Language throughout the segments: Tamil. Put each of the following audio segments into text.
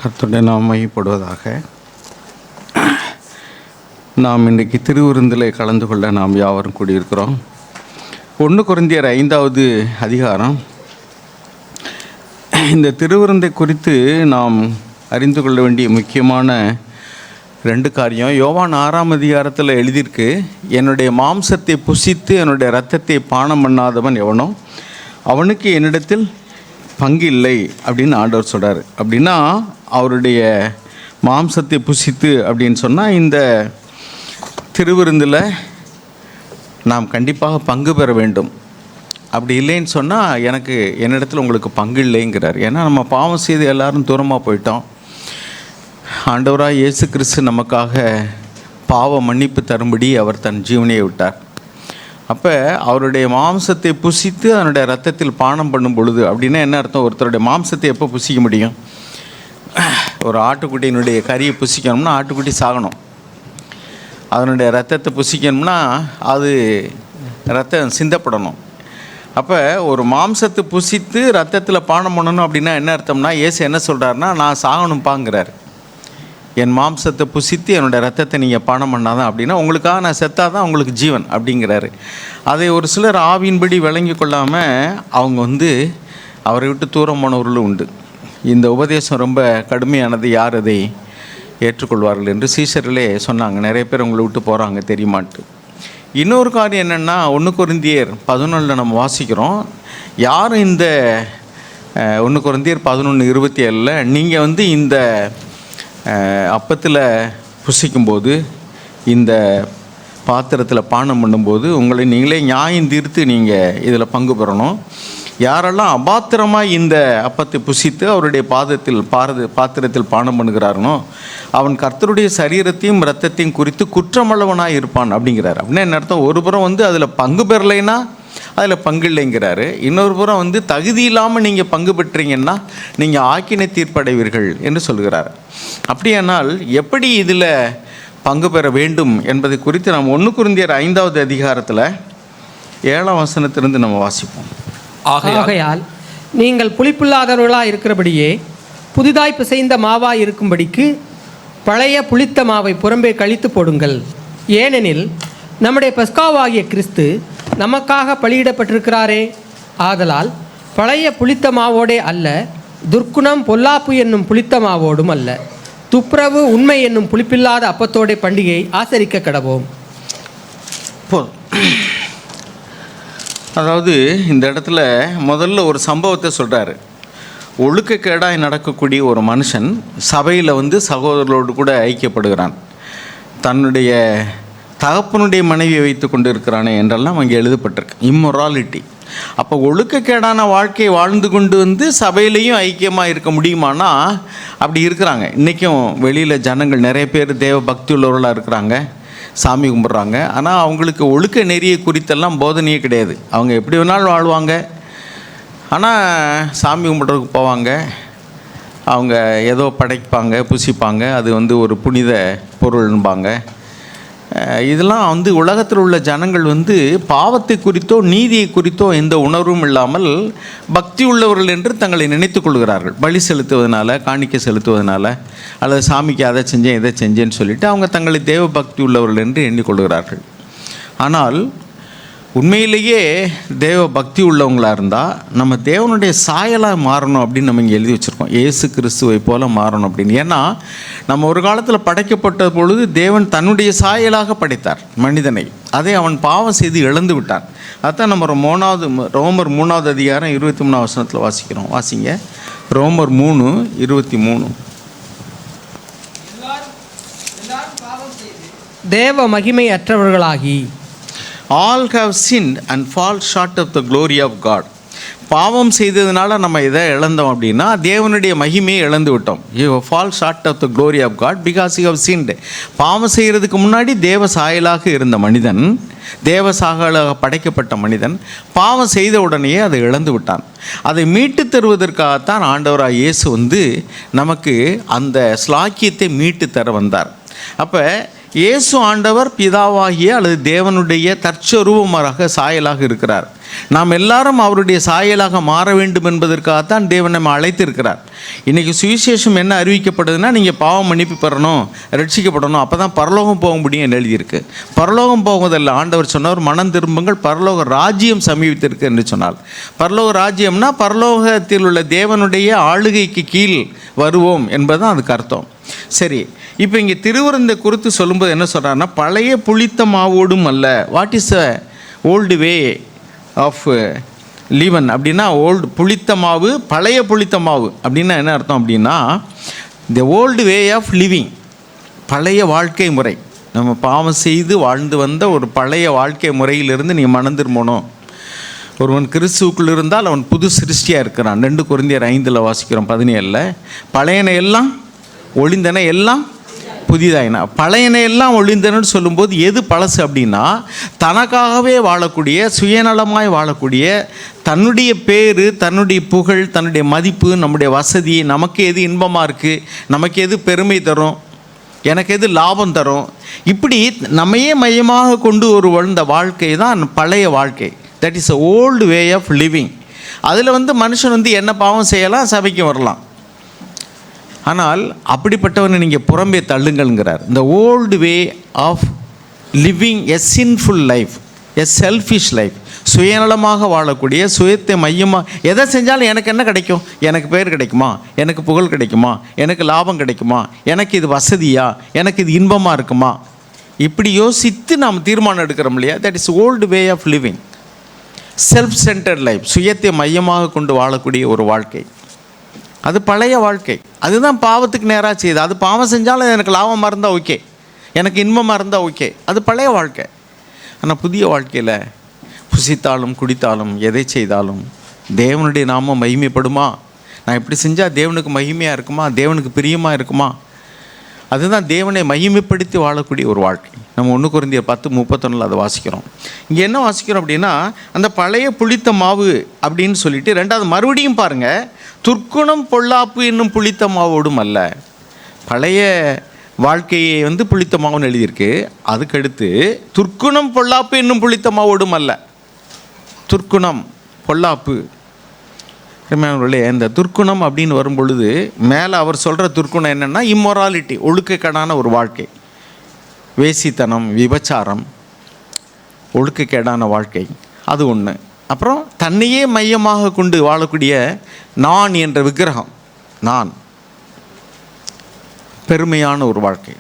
கர்த்தருடைய நாமம் மகிமைப்படுவதாக. நாம் இன்றைக்கு திருவிருந்தில் கலந்து கொள்ள நாம் யாவரும் கூடியிருக்கிறோம். 1 கொரிந்தியர் 5வது அதிகாரம். இந்த திருவிருந்தை குறித்து நாம் அறிந்து கொள்ள வேண்டிய முக்கியமான 2 காரியம். யோவான் 6ஆம் அதிகாரத்தில் எழுதியிருக்கு, என்னுடைய மாம்சத்தை புசித்து என்னுடைய இரத்தத்தை பானம் பண்ணாதவன் எவனோ அவனுக்கு என்னிடத்தில் பங்கு இல்லை அப்படின்னு ஆண்டவர் சொல்கிறார். அப்படின்னா அவருடைய மாம்சத்தை புசித்து அப்படின்னு சொன்னால் இந்த திருவிருந்தில் நாம் கண்டிப்பாக பங்கு பெற வேண்டும். அப்படி இல்லைன்னு சொன்னால் என்னிடத்தில் உங்களுக்கு பங்கு இல்லைங்கிறார். ஏன்னா நம்ம பாவம் செய்து எல்லாரும் தூரமாக போயிட்டோம். ஆண்டவராக இயேசு கிறிஸ்து நமக்காக பாவ மன்னிப்பு தரும்படி அவர் தன் ஜீவனையை விட்டார். அப்போ அவருடைய மாம்சத்தை புசித்து அதனுடைய இரத்தத்தில் பானம் பண்ணும் பொழுது அப்படின்னா என்ன அர்த்தம்? ஒருத்தருடைய மாம்சத்தை எப்போ புசிக்க முடியும்? ஒரு ஆட்டுக்குட்டியினுடைய கறியை புசிக்கணும்னா ஆட்டுக்குட்டி சாகணும். அதனுடைய இரத்தத்தை புசிக்கணும்னா அது இரத்தம் சிந்தப்படணும். அப்போ ஒரு மாம்சத்தை புசித்து இரத்தத்தில் பானம் பண்ணணும் அப்படின்னா என்ன அர்த்தம்னா, இயேசு என்ன சொல்கிறாருன்னா, நான் சாகணும்பாங்கிறார். என் மாம்சத்தை புசித்து என்னோடய ரத்தத்தை நீங்கள் பானம் பண்ணாதான் அப்படின்னா உங்களுக்காக நான் செத்தாதான் உங்களுக்கு ஜீவன் அப்படிங்கிறாரு. அதை ஒரு சிலர் ஆவியின்படி விளங்கி கொள்ளாமல் அவங்க அவரை விட்டு தூரம் போனவர்களும் உண்டு. இந்த உபதேசம் ரொம்ப கடுமையானது, யார் அதை ஏற்றுக்கொள்வார்கள் என்று சீஷர்களே சொன்னாங்க. நிறைய பேர் உங்களை விட்டு போகிறாங்க தெரியுமான்ட்டு. இன்னொரு காரியம் என்னென்னா, 1 கொரிந்தியர் 11 நம்ம வாசிக்கிறோம். யாரும் இந்த 1 கொரிந்தியர் 11:27 நீங்கள் இந்த அப்பத்தில் புசிக்கும்போது, இந்த பாத்திரத்தில் பானம் பண்ணும்போது உங்களை நீங்களே நியாயம் தீர்த்து நீங்கள் இதில் பங்கு பெறணும். யாரெல்லாம் அபாத்திரமாக இந்த அப்பத்தை புசித்து அவருடைய பாத்திரத்தில் பானம் பண்ணுகிறாருனோ அவன் கர்த்தருடைய சரீரத்தையும் இரத்தத்தையும் குறித்து குற்றமளவனாக இருப்பான் அப்படிங்கிறார். அப்படின்னா என்ன அர்த்தம்? ஒரு புறம் அதில் பங்கு பெறலைன்னா அதில் பங்கு இல்லைங்கிறாரு. இன்னொரு புறம் தகுதி இல்லாமல் நீங்கள் பங்கு பெற்றீங்கன்னா நீங்கள் ஆக்கினை தீர்ப்படைவீர்கள் என்று சொல்கிறார். அப்படியானால் எப்படி இதில் பங்கு பெற வேண்டும் என்பதை குறித்து நாம் 1 கொரிந்தியர் 5வது அதிகாரத்தில் 7ஆம் வசனத்திலிருந்து நம்ம வாசிப்போம். ஆகையால் நீங்கள் புளிப்பில்லாதவர்களாக இருக்கிறபடியே புதிதாய் பிசைந்த மாவாய் இருக்கும்படிக்கு பழைய புளித்த மாவை புறம்பே கழித்து போடுங்கள். ஏனெனில் நம்முடைய பஸ்காவாகிய கிறிஸ்து நமக்காக பலியிடப்பட்டிருக்கிறாரே. ஆதலால் பழைய புளித்த மாவோடே அல்ல, துர்க்குணம் பொல்லாப்பு என்னும் புளித்த மாவோடும் அல்ல, துப்புரவு உண்மை என்னும் புளிப்பில்லாத அப்பத்தோடைய பண்டிகையை ஆசரிக்க கடவோம். அதாவது இந்த இடத்துல முதல்ல ஒரு சம்பவத்தை சொல்கிறாரு. ஒழுக்கக்கேடாய் நடக்கக்கூடிய ஒரு மனுஷன் சபையில் சகோதரர்களோடு கூட ஐக்கியப்படுகிறான். தன்னுடைய தகப்பனுடைய மனைவியை வைத்து கொண்டு இருக்கிறானே என்றெல்லாம் அங்கே எழுதப்பட்டிருக்கு. இம்மொராலிட்டி. அப்போ ஒழுக்கக்கேடான வாழ்க்கையை வாழ்ந்து கொண்டு சபையிலையும் ஐக்கியமாக இருக்க முடியுமானா அப்படி இருக்கிறாங்க. இன்றைக்கும் வெளியில் ஜனங்கள் நிறைய பேர் தேவ பக்தி உள்ளவர்களாக இருக்கிறாங்க, சாமி கும்பிட்றாங்க. ஆனால் அவங்களுக்கு ஒழுக்க நெறியை குறித்தெல்லாம் போதனையே கிடையாது. அவங்க எப்படி வேணாலும் வாழ்வாங்க, ஆனால் சாமி கும்பிட்றதுக்கு போவாங்க, அவங்க ஏதோ படைப்பாங்க, புசிப்பாங்க, அது ஒரு புனித பொருள்பாங்க. இதெல்லாம் உலகத்தில் உள்ள ஜனங்கள் பாவத்தை குறித்தோ நீதியை குறித்தோ எந்த உணர்வும் இல்லாமல் பக்தி உள்ளவர்கள் என்று தங்களை நினைத்து கொள்கிறார்கள். பலி செலுத்துவதனால, காணிக்கை செலுத்துவதனால, அல்லது சாமிக்கு அதை செஞ்சேன் இதை செஞ்சேன்னு சொல்லிவிட்டு அவங்க தங்களை தேவ பக்தி உள்ளவர்கள் என்று எண்ணிக்கொள்கிறார்கள். ஆனால் உண்மையிலேயே தேவ பக்தி உள்ளவங்களாக இருந்தால் நம்ம தேவனுடைய சாயலாக மாறணும் அப்படின்னு நம்ம இங்கே எழுதி வச்சுருக்கோம். இயேசு கிறிஸ்துவை போல மாறணும் அப்படின்னு. ஏன்னா நம்ம ஒரு காலத்தில் படைக்கப்பட்ட பொழுது தேவன் தன்னுடைய சாயலாக படைத்தார் மனிதனை. அதை அவன் பாவம் செய்து இழந்து விட்டான். அதுதான் நம்ம ரோமர் 3வது அதிகாரம் 23ஆம் வசனத்தில் வாசிக்கிறோம். வாசிங்க, ரோமர் 3:23. தேவ மகிமை அற்றவர்களாகி all have sinned and fall short of the glory of God. பாவம் செய்ததுனால நம்ம இதை இழந்தோம் அப்படின்னா தேவனுடைய மகிமையை இழந்து விட்டோம். You fall short of the glory of God because you have sinned. பாவம் செய்கிறதுக்கு முன்னாடி தேவ சாயலாக இருந்த மனிதன், தேவ சாயலாக படைக்கப்பட்ட மனிதன் பாவம் செய்த உடனேயே அதை இழந்து விட்டான். அதை மீட்டு தருவதற்காகத்தான் ஆண்டவராக இயேசு நமக்கு அந்த ஸ்லாக்கியத்தை மீட்டு தர வந்தார். அப்போ இயேசு ஆண்டவர் பிதாவாகிய அல்லது தேவனுடைய தற்சரூபமாக சாயலாக இருக்கிறார். நாம் எல்லாரும் அவருடைய சாயலாக மாற வேண்டும் என்பதற்காகத்தான் தேவன் நம்ம அழைத்திருக்கிறார். இன்றைக்கி சுவிசேஷம் என்ன அறிவிக்கப்படுதுன்னா, நீங்கள் பாவம் மன்னிப்பு பெறணும், ரட்சிக்கப்படணும், அப்போ தான் பரலோகம் போக முடியும்னு எழுதியிருக்கு. பரலோகம் போவதில்லை. ஆண்டவர் சொன்னார், மனம் திரும்புங்கள், பரலோக ராஜ்யம் சமீபித்திருக்கு என்று சொன்னார். பரலோக ராஜ்யம்னா பரலோகத்தில் உள்ள தேவனுடைய ஆளுகைக்கு கீழ் வருவோம் என்பதுதான் அதுக்கு அர்த்தம். சரி, இப்போ இங்கே திருவிருந்தை குறித்து சொல்லும்போது என்ன சொல்கிறாருன்னா, பழைய புளித்த மாவோடும் அல்ல. What is a old way of leaven அப்படின்னா, ஓல்டு புளித்த மாவு, பழைய புளித்த மாவு அப்படின்னா என்ன அர்த்தம் அப்படின்னா, the old way of living, பழைய வாழ்க்கை முறை. நம்ம பாவம் செய்து வாழ்ந்து வந்த ஒரு பழைய வாழ்க்கை முறையிலிருந்து நீங்கள் மனம் திரும்பணும். ஒருவன் கிறிஸ்துவுக்குள் இருந்தால் அவன் புது சிருஷ்டியாக இருக்கிறான். 2 கொரிந்தியர் 5 வாசிக்கிறோம் 17. பழையன எல்லாம் ஒளிந்தன, எல்லாம் புதிதாயினா. பழையன எல்லாம் ஒளிந்தனன்னு சொல்லும்போது எது பழசு அப்படின்னா, தனக்காகவே வாழக்கூடிய, சுயநலமாய் வாழக்கூடிய, தன்னுடைய பேர், தன்னுடைய புகழ், தன்னுடைய மதிப்பு, நம்முடைய வசதி, நமக்கு எது இன்பமாக இருக்குது, நமக்கு எது பெருமை தரும், எனக்கு எது லாபம் தரும், இப்படி நம்மையே மையமாக கொண்டு ஒரு வாழ்ந்த வாழ்க்கை தான் பழைய வாழ்க்கை. That is a old way of living. அதில் மனுஷன் என்ன பாவம் செய்யலாம், சபைக்கு வரலாம். ஆனால் அப்படிப்பட்டவனை நீங்கள் புறம்பே தள்ளுங்கள்ங்கிறார். இந்த old way of living a sinful life, a selfish life, சுயநலமாக வாழக்கூடிய, சுயத்தை மையமாக எதை செஞ்சாலும் எனக்கு என்ன கிடைக்கும், எனக்கு பேர் கிடைக்குமா, எனக்கு புகழ் கிடைக்குமா, எனக்கு லாபம் கிடைக்குமா, எனக்கு இது வசதியா, எனக்கு இது இன்பமாக இருக்குமா, இப்படி யோசித்து நாம் தீர்மானம் எடுக்கிறோம் இல்லையா. That is old way of living, self centred life, சுயத்தை மையமாக கொண்டு வாழக்கூடிய ஒரு வாழ்க்கை. அது பழைய வாழ்க்கை. அதுதான் பாவத்துக்கு நேராக செய்யுது. அது பாவம் செஞ்சாலும் எனக்கு லாபமாக இருந்தால் ஓகே, எனக்கு இன்பமாக இருந்தால் ஓகே, அது பழைய வாழ்க்கை. ஆனால் புதிய வாழ்க்கையில் புசித்தாலும் குடித்தாலும் எதை செய்தாலும் தேவனுடைய நாமம் மகிமைப்படுமா, நான் இப்படி செஞ்சால் தேவனுக்கு மகிமையாக இருக்குமா, தேவனுக்கு பிரியமாக இருக்குமா, அதுதான் தேவனை மகிமைப்படுத்தி வாழக்கூடிய ஒரு வாழ்க்கை. நம்ம 1 கொரிந்தியர் 10:31 அதை வாசிக்கிறோம். இங்கே என்ன வாசிக்கிறோம் அப்படின்னா, அந்த பழைய புளித்த மாவு அப்படின்னு சொல்லிட்டு, ரெண்டாவது மறுபடியும் பாருங்கள், துர்க்குணம் பொல்லாப்பு என்னும் புளித்த மாவோடும் அல்ல. பழைய வாழ்க்கையை புளித்த மாவுன்னு எழுதியிருக்கு. அதுக்கடுத்து துர்க்குணம் பொல்லாப்பு என்னும் புளித்த மாவோடும் அல்ல. துர்க்குணம் பொல்லாப்பு, இந்த துர்க்குணம் அப்படின்னு வரும் பொழுது மேலே அவர் சொல்கிற துர்க்குணம் என்னென்னா, இம்மொராலிட்டி, ஒழுக்கக்கேடான ஒரு வாழ்க்கை, வேசித்தனம், விபச்சாரம், ஒழுக்கக்கேடான வாழ்க்கை, அது ஒன்று. அப்புறம் தன்னையே மையமாக கொண்டு வாழக்கூடிய நான் என்ற விக்கிரகம், நான், பெருமையான ஒரு வாழ்க்கை,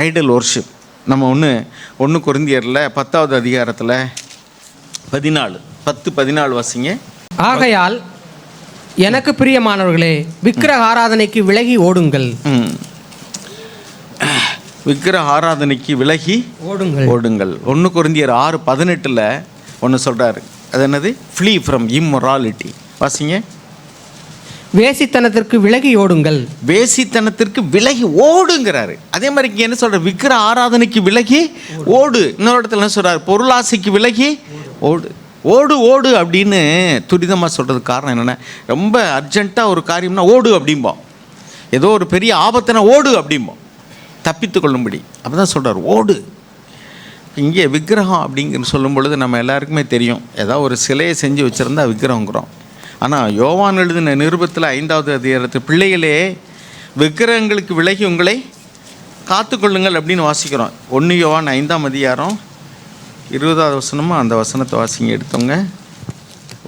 ஐடல் ஒர்ஷிப். நம்ம 1 கொரிந்தியரில் 10வது அதிகாரத்தில் 10:14 வாசிங்க. ஆகையால் எனக்கு பிரியமானவர்களே, விக்கிரக ஆராதனைக்கு விலகி ஓடுங்கள். விக்கிரக ஆராதனைக்கு விலகி ஓடுங்கள். 1 கொரிந்தியர் 6:18 ஒன்று சொல்கிறாரு. அது என்னது? Flea from immorality. வாசிங்க. வேசித்தனத்திற்கு விலகி ஓடுங்கள். வேசித்தனத்திற்கு விலகி ஓடுங்கிறாரு. அதே மாதிரி இங்கே என்ன சொல்கிறார்? விக்கிர ஆராதனைக்கு விலகி ஓடு. இன்னொரு இடத்துல என்ன சொல்கிறார்? பொருளாசைக்கு விலகி ஓடு. ஓடு அப்படின்னு துரிதமாக சொல்கிறதுக்கு காரணம் என்னென்னா, ரொம்ப அர்ஜென்ட்டாக ஒரு காரியம்னா ஓடு அப்படிம்போம். ஏதோ ஒரு பெரிய ஆபத்துனா ஓடு அப்படிம்போம், தப்பித்து கொள்ளும்படி. அப்போ தான் சொல்கிறார் ஓடு. இங்கே விக்கிரகம் அப்படிங்கிற சொல்லும் பொழுது நம்ம எல்லாருக்குமே தெரியும், ஏதாவது ஒரு சிலையை செஞ்சு வச்சுருந்தா விக்கிரகங்கிறோம். ஆனால் யோவான் எழுதின நிருபத்தில் 5வது அதிகாரத்தில், பிள்ளைகளே விக்கிரகங்களுக்கு விலகி உங்களை காத்துக்கொள்ளுங்கள் அப்படின்னு வாசிக்கிறோம். 1 யோவான் 5ஆம் அதிகாரம் 20வது வசனமும் அந்த வசனத்தை வாசிங்க எடுத்தவங்க.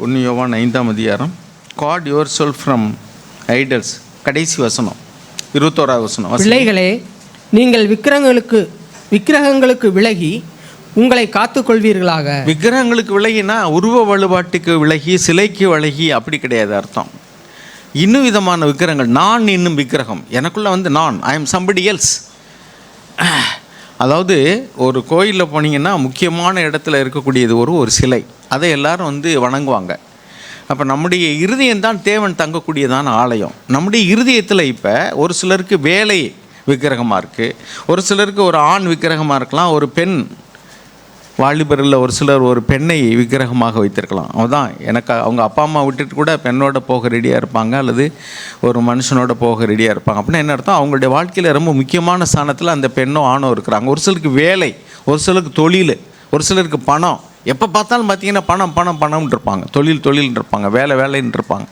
1 யோவான் 5ஆம் அதிகாரம், guard yourself from idols, கடைசி வசனம் 21வது வசனம். பிள்ளைகளே நீங்கள் விக்கிரகங்களுக்கு விலகி உங்களை காத்துக்கொள்வீர்களாக. விக்கிரகங்களுக்கு விலகினா உருவ வழிபாட்டுக்கு விலகி, சிலைக்கு விலகி அப்படி கிடையாது அர்த்தம். இன்னும் விதமான விக்கிரகங்கள். நான் இன்னும் விக்கிரகம், எனக்குள்ளே நான், ஐ எம் சம்படி எல்ஸ். அதாவது ஒரு கோயிலில் போனீங்கன்னா முக்கியமான இடத்துல இருக்கக்கூடியது ஒரு சிலை, அதை எல்லாரும் வணங்குவாங்க. அப்போ நம்முடைய இருதயம்தான் தேவன் தங்கக்கூடியதான ஆலயம். நம்முடைய இருதயத்தில் இப்போ ஒரு சிலருக்கு வேலை விக்கிரகமாக இருக்குது, ஒரு சிலருக்கு ஒரு ஆண் விக்கிரகமாக இருக்கலாம், ஒரு பெண் வாலிபரில் ஒரு சிலர் ஒரு பெண்ணை விக்கிரகமாக வைத்திருக்கலாம். அவதான் எனக்கு அவங்க அப்பா அம்மா விட்டுட்டு கூட பெண்ணோட போக ரெடியாக இருப்பாங்க, அல்லது ஒரு மனுஷனோட போக ரெடியாக இருப்பாங்க. அப்படின்னா என்ன அர்த்தம்? அவங்களுடைய வாழ்க்கையில் ரொம்ப முக்கியமான ஸ்தானத்தில் அந்த பெண்ணோ ஆணோ இருக்கிறாங்க. ஒரு சிலருக்கு வேலை, ஒரு சிலருக்கு தொழில், ஒரு சிலருக்கு பணம், எப்போ பார்த்தாலும் பார்த்தீங்கன்னா பணம்னு இருப்பாங்க, தொழில்னு இருப்பாங்க, வேலைன்னு இருப்பாங்க.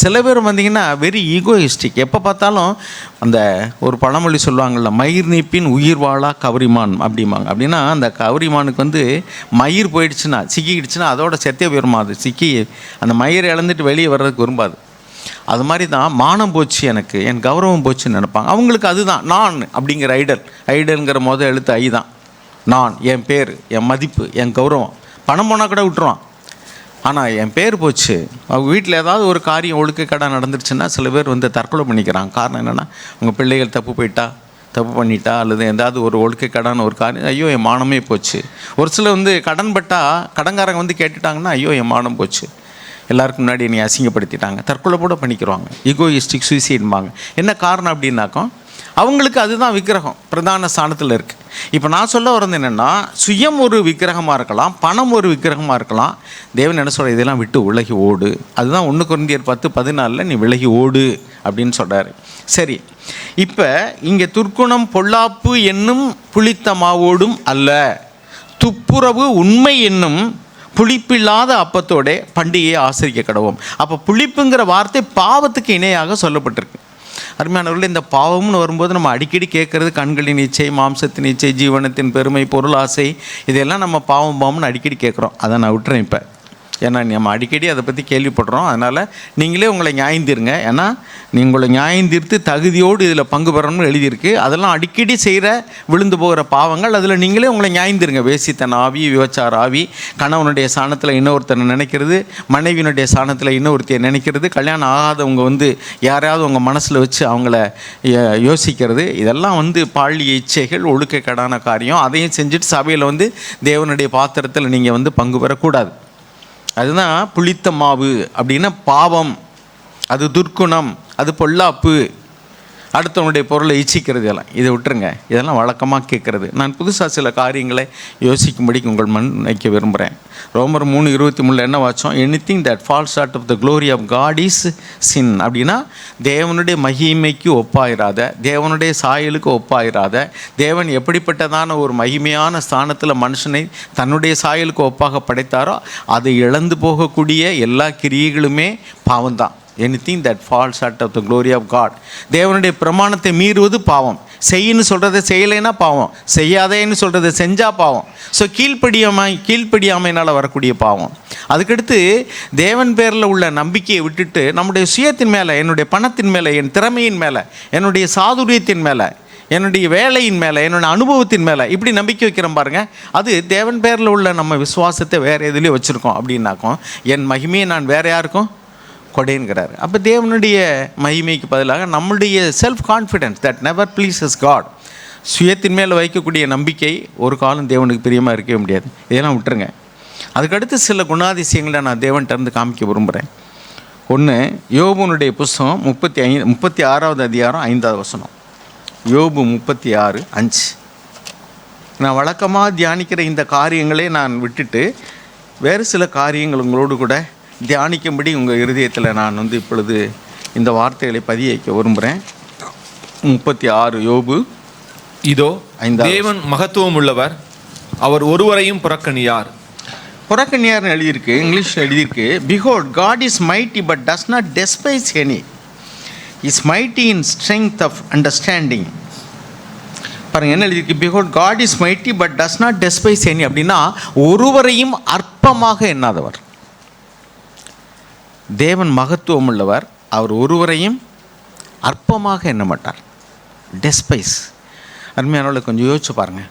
சில பேர் பார்த்தீங்கன்னா வெரி ஈகோயிஸ்டிக். எப்போ பார்த்தாலும் அந்த ஒரு பழமொழி சொல்லுவாங்கள்ல, மயிர் நீப்பின் உயிர் வாழா கவரிமான் அப்படிம்பாங்க. அப்படின்னா அந்த கவரிமானுக்கு வந்து மயிர் போயிடுச்சுன்னா, சிக்கிக்கிடுச்சுன்னா அதோட செத்தே போயிருமா, அது சிக்கி அந்த மயிரை இழந்துட்டு வெளியே வர்றதுக்கு விரும்பாது. அது மாதிரி தான் மானம் போச்சு, எனக்கு என் கௌரவம் போச்சுன்னு நினைப்பாங்க. அவங்களுக்கு அதுதான் நான் அப்படிங்கிற ஐடல்ங்கிற எழுத்து ஐ தான். நான், என் பேர், என் மதிப்பு, என் கௌரவம். பணம் போனால் கூட விட்டுருவான், ஆனால் என் பேர் போச்சு. அவங்க வீட்டில் ஏதாவது ஒரு காரியம் ஒழுக்கக்கேடாக நடந்துருச்சுன்னா சில பேர் வந்து தற்கொலை பண்ணிக்கிறாங்க. காரணம் என்னென்னா, உங்கள் பிள்ளைகள் தப்பு பண்ணிட்டா அல்லது ஏதாவது ஒரு ஒழுக்கக்கேடான ஒரு காரியம், ஐயோ என் மானமே போச்சு. ஒரு சில வந்து கடன் பட்டால் கடன்காரங்க வந்து கேட்டுட்டாங்கன்னா, ஐயோ என் மானம் போச்சு, எல்லாருக்கும் முன்னாடி என்னை அசிங்கப்படுத்திட்டாங்க, தற்கொலை கூட பண்ணிக்கிறாங்க. ஈகோயிஸ்டிக் சூசைடும்பாங்க. என்ன காரணம் அப்படின்னாக்கோ, அவங்களுக்கு அதுதான் விக்கிரகம் பிரதான ஸ்தானத்தில் இருக்குது. இப்போ நான் சொல்ல வரது என்னென்னா, சுயம் ஒரு விக்கிரகமாக இருக்கலாம், பணம் ஒரு விக்கிரகமாக இருக்கலாம். தேவன் என்ன சொல்கிற, இதெல்லாம் விட்டு விலகி ஓடு. அதுதான் 1 கொரிந்தியர் 10:14 நீ விலகி ஓடு அப்படின்னு சொல்கிறாரு. சரி, இப்போ இங்கே துர்க்குணம் பொல்லாப்பு என்னும் புளித்த மாவோடும் அல்ல, துப்புரவு உண்மை என்னும் புளிப்பில்லாத அப்பத்தோட பண்டிகையை ஆசரிக்க கடவோம். அப்போ புளிப்புங்கிற வார்த்தை பாவத்துக்கு இணையாக சொல்லப்பட்டிருக்கு. அருமையானவர்களே, இந்த பாவம்னு வரும்போது நம்ம அடிக்கடி கேட்குறது கண்களின் இச்சை, மாம்சத்தின் இச்சை, ஜீவனத்தின் பெருமை, பொருள் ஆசை, இதெல்லாம் நம்ம பாவம்னு அடிக்கடி கேட்குறோம். அதை நான் விட்டுறேன் இப்போ, ஏன்னா நம்ம அடிக்கடி அதை பற்றி கேள்விப்படுறோம். அதனால் நீங்களே உங்களை நியாயந்தீருங்க. ஏன்னா உங்களை நியாயந்தீர்த்து தகுதியோடு இதில் பங்கு பெறணும்னு எழுதியிருக்கு. அதெல்லாம் அடிக்கடி செய்கிற விழுந்து போகிற பாவங்கள். அதில் நீங்களே உங்களை நியாயந்தீருங்க. வேசித்தன ஆவி, விபச்சார ஆவி, கணவனுடைய சாணத்தில் இன்னொருத்தனை நினைக்கிறது, மனைவியினுடைய சாணத்தில் இன்னொருத்தையை நினைக்கிறது, கல்யாணம் ஆகாதவங்க வந்து யாரையாவது உங்கள் மனசில் வச்சு அவங்கள யோசிக்கிறது, இதெல்லாம் வந்து பாலிய இச்சைகள், ஒழுக்கக்கேடான காரியம். அதையும் செஞ்சுட்டு சபையில் வந்து தேவனுடைய பாத்திரத்தில் நீங்கள் வந்து பங்கு பெறக்கூடாது. அதுதான் புளித்த மாவு அப்படின்னா பாவம், அது துர்க்குணம், அது பொல்லாப்பு, அடுத்தவனுடைய பொருளை இச்சிக்கிறது. இதெல்லாம் இதை விட்டுருங்க. இதெல்லாம் வழக்கமாக கேட்குறது. நான் புதுசாக சில காரியங்களை யோசிக்கும்படிக்கு உங்கள் மண் வைக்க விரும்புகிறேன். ரோமர் 3:23 என்ன வாச்சோம், anything that falls short of the glory of God is sin. அப்படின்னா தேவனுடைய மகிமைக்கு ஒப்பாயிராத, தேவனுடைய சாயலுக்கு ஒப்பாயிராத, தேவன் எப்படிப்பட்டதான ஒரு மகிமையான ஸ்தானத்தில் மனுஷனை தன்னுடைய சாயலுக்கு ஒப்பாக படைத்தாரோ அதை இழந்து போகக்கூடிய எல்லா கிரியைகளுமே பாவம்தான். Anything that falls short of the glory of God. தேவனுடைய பிரமாணத்தை மீறுவது பாவம். செய்யின்னு சொல்கிறத செய்யலைன்னா பாவம், செய்யாதேன்னு சொல்கிறத செஞ்சால் பாவம். ஸோ கீழ்ப்படியாமையினால் வரக்கூடிய பாவம். அதுக்கடுத்து தேவன் பேரில் உள்ள நம்பிக்கையை விட்டுட்டு நம்முடைய சுயத்தின் மேலே, என்னுடைய பணத்தின் மேலே, என் திறமையின் மேலே, என்னுடைய சாதுரியத்தின் மேலே, என்னுடைய வேலையின் மேலே, என்னுடைய அனுபவத்தின் மேலே இப்படி நம்பிக்கை வைக்கிறோம் பாருங்கள். அது தேவன் பேரில் உள்ள நம்ம விசுவாசத்தை வேறு எதுலேயும் வச்சுருக்கோம். அப்படின்னாக்கும் என் மகிமையை நான் வேறு யாருக்கும் கொடைங்கிறார். அப்போ தேவனுடைய மகிமைக்கு பதிலாக நம்முடைய self confidence that never pleases God, சுயத்தின் மேலே வைக்கக்கூடிய நம்பிக்கை ஒரு காலம் தேவனுக்கு பிரியமாக இருக்கவே முடியாது. இதெல்லாம் விட்டுருங்க. அதுக்கடுத்து சில குணாதிசயங்களை நான் தேவன்கிட்ட காமிக்க விரும்புகிறேன். ஒன்று, யோபுனுடைய புஸ்தகம் 36வது அதிகாரம் 5வது வசனம். யோபு 36:5. நான் வழக்கமாக தியானிக்கிற இந்த காரியங்களே நான் விட்டுட்டு வேறு சில காரியங்கள் உங்களோடு கூட தியானிக்கும்படி உங்கள் இருதயத்தில் நான் வந்து இப்பொழுது இந்த வார்த்தைகளை பதிய வைக்க விரும்புகிறேன். 36 யோபு. இதோ தேவன் மகத்துவம் உள்ளவர், அவர் ஒருவரையும் புறக்கணியார். புறக்கணியார்னு எழுதியிருக்கு, இங்கிலீஷில் எழுதியிருக்கு. Behold, God is mighty but does not despise any. He is mighty in strength of understanding. பாருங்கள் என்ன எழுதியிருக்கு, Behold, God is mighty but does not despise any. அப்படின்னா ஒருவரையும் அற்பமாக எண்ணாதவர். தேவன் மகத்துவம் உள்ளவர், அவர் ஒருவரையும் அற்பமாக எண்ண மாட்டார். டெஸ்பைஸ். அருமையானவர்களை கொஞ்சம் யோசிச்சு பாருங்கள்.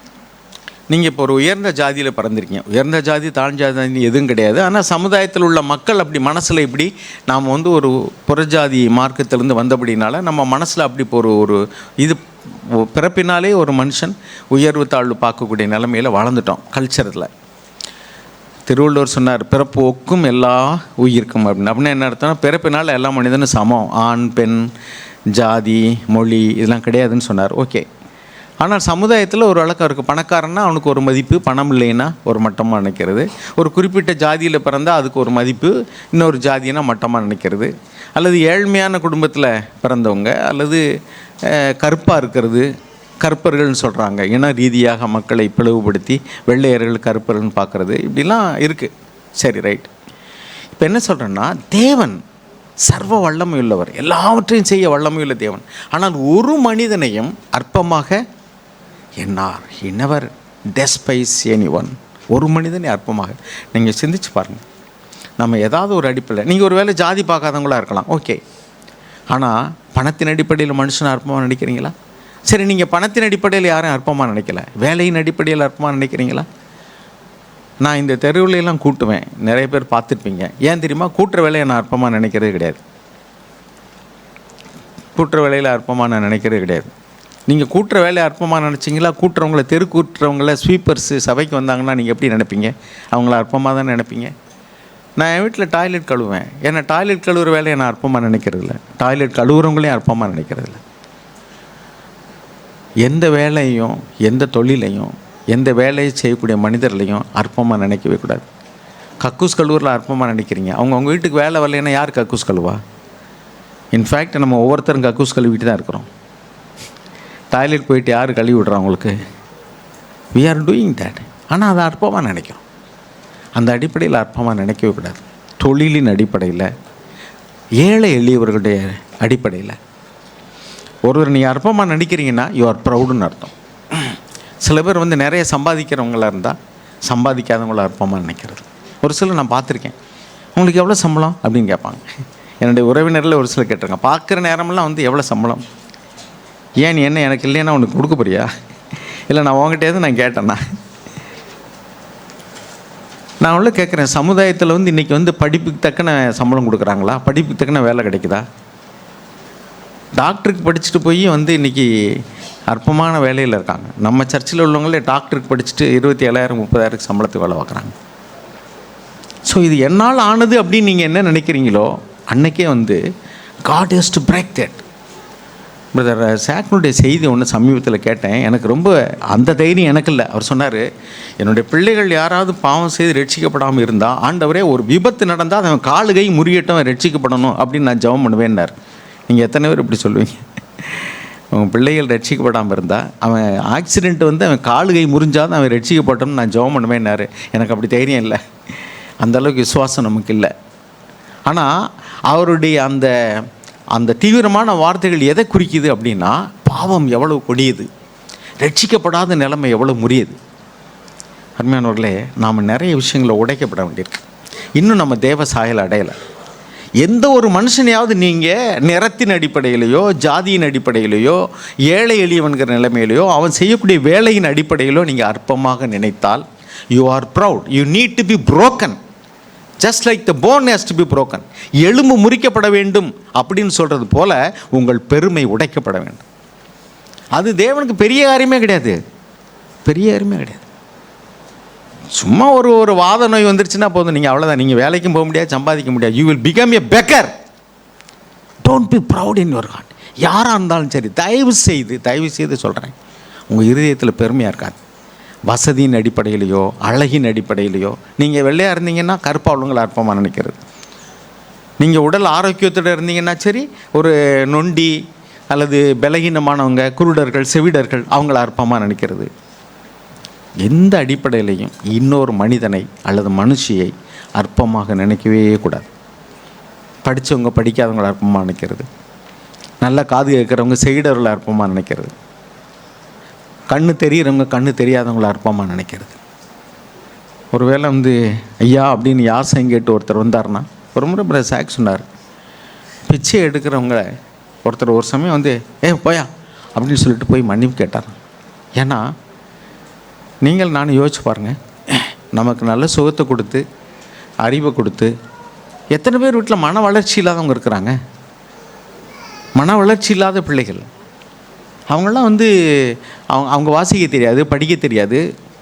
நீங்கள் இப்போ ஒரு உயர்ந்த ஜாதியில் பிறந்திருக்கீங்க. உயர்ந்த ஜாதி தாழ்ந்த ஜாதி எதுவும் கிடையாது. ஆனால் சமுதாயத்தில் உள்ள மக்கள் அப்படி மனசில் இப்படி நாம் வந்து ஒரு புறஜாதி மார்க்கத்திலேருந்து வந்தபடினால நம்ம மனசில் அப்படி ஒரு இது பிறப்பினாலே ஒரு மனுஷன் உயர்வு தாழ்வு பார்க்கக்கூடிய நிலைமையில் வளர்ந்துட்டோம் கல்ச்சரில். திருவள்ளுவர் சொன்னார், பிறப்பு ஒக்கும் எல்லா உயிர்க்கும் அப்படின்னு. அப்படின்னா என்ன அர்த்தம்னா, பிறப்பினால் எல்லா மனிதனும் சமம், ஆண் பெண் ஜாதி மொழி இதெல்லாம் கிடையாதுன்னு சொன்னார். ஓகே. ஆனால் சமுதாயத்தில் ஒரு வழக்கம் இருக்குது. பணக்காரன்னா அவனுக்கு ஒரு மதிப்பு, பணம் இல்லைன்னா ஒரு மட்டமாக நினைக்கிறது. ஒரு குறிப்பிட்ட ஜாதியில் பிறந்தால் அதுக்கு ஒரு மதிப்பு, இன்னொரு ஜாதினா மட்டமாக நினைக்கிறது. அல்லது ஏழ்மையான குடும்பத்தில் பிறந்தவங்க அல்லது கருப்பாக இருக்கிறது கருப்பர்கள்னு சொல்கிறாங்க. இன ரீதியாக மக்களை பிளவுபடுத்தி வெள்ளையர்கள் கருப்பர்கள்னு பார்க்குறது இப்படிலாம் இருக்குது. சரி, ரைட். இப்போ என்ன சொல்கிறேன்னா, தேவன் சர்வ வல்லமை உள்ளவர், எல்லாவற்றையும் செய்ய வல்லமையுள்ள தேவன். ஆனால் ஒரு மனிதனையும் அற்பமாக எண்ணார். He never despise anyone. ஒரு மனிதனை அற்பமாக. நீங்கள் சிந்திச்சு பாருங்கள். நம்ம ஏதாவது ஒரு அடிப்படையில், நீங்கள் ஒரு வேளை ஜாதி பார்க்காதவங்களாக இருக்கலாம், ஓகே. ஆனால் பணத்தின் அடிப்படையில் மனுஷனை அற்பமாக நினைக்கிறீங்களா? சரி, நீங்கள் பணத்தின் அடிப்படையில் யாரும் அற்பமாக நினைக்கல, வேலையின் அடிப்படையில் அற்பமாக நினைக்கிறீங்களா? நான் இந்த தெருவிலையெல்லாம் கூட்டுவேன், நிறைய பேர் பார்த்துருப்பீங்க. ஏன் தெரியுமா? கூட்டுற வேலையை நான் அற்பமாக நினைக்கிறது கிடையாது. கூட்டுற வேலையில் அற்பமாக நான் நினைக்கிறது கிடையாது. நீங்கள் கூட்டுற வேலையை அற்பமாக நினச்சிங்களா? கூட்டுறவங்கள, தெரு கூட்டுறவங்கள, ஸ்வீப்பர்ஸு சபைக்கு வந்தாங்கன்னா நீங்கள் எப்படி நினைப்பீங்க? அவங்கள அற்பமாக தான் நினைப்பீங்க. நான் என் வீட்டில் டாய்லெட் கழுவேன். ஏன்னா டாய்லெட் கழுவுற வேலையை நான் அற்பமாக நினைக்கிறது இல்லை, டாய்லெட் கழுவுறவங்களையும் அற்பமாக நினைக்கிறது இல்லை. எந்த வேலையும், எந்த தொழிலையும், எந்த வேலையை செய்யக்கூடிய மனிதர்களையும் அற்பமாக நினைக்கவே கூடாது. கக்கூஸ் கழுவுரில் அற்பமாக நினைக்கிறீங்க. அவங்க வீட்டுக்கு வேலை வரலைன்னா யார் கக்கூஸ் கழுவா? இன்ஃபேக்ட் நம்ம ஒவ்வொருத்தரும் கக்கூஸ் கழுவிட்டு தான் இருக்கிறோம். டாய்லெட் போயிட்டு யார் கழுவி விடுறா உங்களுக்கு? We are doing that. ஆனால் அதை அற்பமாக நினைக்கிறோம். அந்த அடிப்படையில் அற்பமாக நினைக்கவே கூடாது. தொழிலின் அடிப்படையில், ஏழை எளியவர்களுடைய அடிப்படையில் ஒருவர் நீங்கள் அற்பமாக நினைக்கிறீங்கன்னா யூ ஆர் ப்ரௌடுன்னு அர்த்தம். சில பேர் நிறைய சம்பாதிக்கிறவங்களாக இருந்தால் சம்பாதிக்காதவங்கள அற்பமாக நினைக்கிறது. ஒரு சிலர் நான் பார்த்துருக்கேன், உங்களுக்கு எவ்வளோ சம்பளம் அப்படின்னு கேட்பாங்க. என்னுடைய உறவினரில் ஒரு சிலர் கேட்டிருக்காங்க, பார்க்குற நேரமெல்லாம் எவ்வளோ சம்பளம், ஏன் நீ என்ன எனக்கு இல்லைன்னா உனக்கு கொடுக்க போறியா? இல்லை நான் உங்ககிட்டேருந்து நான் கேட்டேன்னா, நான் உள்ள கேட்குறேன், சமுதாயத்தில் இன்றைக்கி படிப்புக்கு தக்கன சம்பளம் கொடுக்குறாங்களா? படிப்புக்கு தக்கன வேலை கிடைக்குதா? டாக்டருக்கு படிச்சுட்டு போய் இன்றைக்கி அற்பமான வேலையில் இருக்காங்க. நம்ம சர்ச்சில் உள்ளவங்களே டாக்டருக்கு படிச்சுட்டு 27,000 30,000 சம்பளத்துக்கு வேலை பார்க்குறாங்க. ஸோ இது என்னால் ஆனது அப்படின்னு நீங்கள் என்ன நினைக்கிறீங்களோ அன்றைக்கே God has to break that. Brother சாக்னுடைய செய்தி ஒன்று சமீபத்தில் கேட்டேன். எனக்கு ரொம்ப அந்த தைரியம் எனக்கு இல்லை. அவர் சொன்னார், என்னுடைய பிள்ளைகள் யாராவது பாவம் செய்து ரட்சிக்கப்படாமல் இருந்தால், ஆண்டவரே ஒரு விபத்து நடந்தால் அவன் காலு கை முறியட்டும், ரட்சிக்கப்படணும் அப்படின்னு நான் ஜெபம் பண்ணுவேன்னார். நீங்கள் எத்தனை பேர் இப்படி சொல்லுவீங்க? அவன் பிள்ளைகள் ரட்சிக்கப்படாமல் இருந்தால், அவன் ஆக்சிடெண்ட் அவன் காலு கை முறிஞ்சாதான் அவன் ரட்சிக்கப்பட்டோம்னு நான் ஜெபம் பண்ணுவேன்னாரு. எனக்கு அப்படி தைரியம் இல்லை, அந்தளவுக்கு விசுவாசம் நமக்கு இல்லை. ஆனால் அவருடைய அந்த தீவிரமான வார்த்தைகள் எதை குறிக்குது அப்படின்னா, பாவம் எவ்வளவு கொடியது, ரட்சிக்கப்படாத நிலைமை எவ்வளோ முறியது. அருமையானவர்களே, நாம் நிறைய விஷயங்களை உடைக்கப்பட வேண்டியிருக்கு. இன்னும் நம்ம தேவ சாயல் அடையலை. எந்த ஒரு மனுஷனையாவது நீங்கள் நிறத்தின் அடிப்படையிலையோ, ஜாதியின் அடிப்படையிலையோ, ஏழை எளியவன்கிற நிலைமையிலையோ, அவன் செய்யக்கூடிய வேலையின் அடிப்படையிலோ நீங்கள் அற்பமாக நினைத்தால், you are proud. You need to be broken. Just like the bone has to be broken. எலும்பு முறிக்கப்பட வேண்டும் அப்படின்னு சொல்கிறது போல உங்கள் பெருமை உடைக்கப்பட வேண்டும். அது தேவனுக்கு பெரிய காரியமே கிடையாது, பெரிய காரியமே கிடையாது. சும்மா ஒரு வாத நோய் வந்துருச்சுன்னா போதும், நீங்கள் அவ்வளோதான், நீங்கள் வேலைக்கும் போக முடியாது, சம்பாதிக்க முடியாது. You will become a beggar. Don't be proud in your heart. யாராக இருந்தாலும் சரி, தயவு செய்து சொல்கிறேன், உங்கள் இருதயத்தில் பெருமையாக இருக்காது. வசதியின் அடிப்படையிலையோ, அழகின் அடிப்படையிலையோ, நீங்கள் வெள்ளையாக இருந்தீங்கன்னா கருப்பாக உள்ளவங்களை அற்பமாக நினைக்கிறது. நீங்கள் உடல் ஆரோக்கியத்தோடு இருந்தீங்கன்னா சரி, ஒரு நொண்டி அல்லது பலகீனமானவங்க, குருடர்கள், செவிடர்கள், அவங்கள அற்பமாக நினைக்கிறது. எந்த அடிப்படையிலையும் இன்னொரு மனிதனை அல்லது மனுஷியை அற்பமாக நினைக்கவே கூடாது. படித்தவங்க படிக்காதவங்களை அற்பமாக நினைக்கிறது, நல்ல காது கேட்குறவங்க செவிடர்களை அற்பமாக நினைக்கிறது, கண்ணு தெரிகிறவங்க கண்ணு தெரியாதவங்கள அற்பமாக நினைக்கிறது. ஒருவேளை ஐயா அப்படின்னு யாசம் கேட்டு ஒருத்தர் வந்தார்னா, ஒரு முறை பிரதர் சாக் சொன்னார், பிச்சை எடுக்கிறவங்க ஒருத்தர் ஒரு சமயம் போயா அப்படின்னு சொல்லிட்டு போய் மன்னிப்பு கேட்டார். ஏன்னா நீங்கள் நானும் யோசிச்சு பாருங்கள், நமக்கு நல்ல சுகத்தை கொடுத்து அறிவை கொடுத்து எத்தனை பேர் வீட்டில் மன வளர்ச்சி இல்லாதவங்க இருக்கிறாங்க? மன வளர்ச்சி இல்லாத பிள்ளைகள், அவங்களாம் அவங்க வாசிக்க தெரியாது, படிக்க தெரியாது,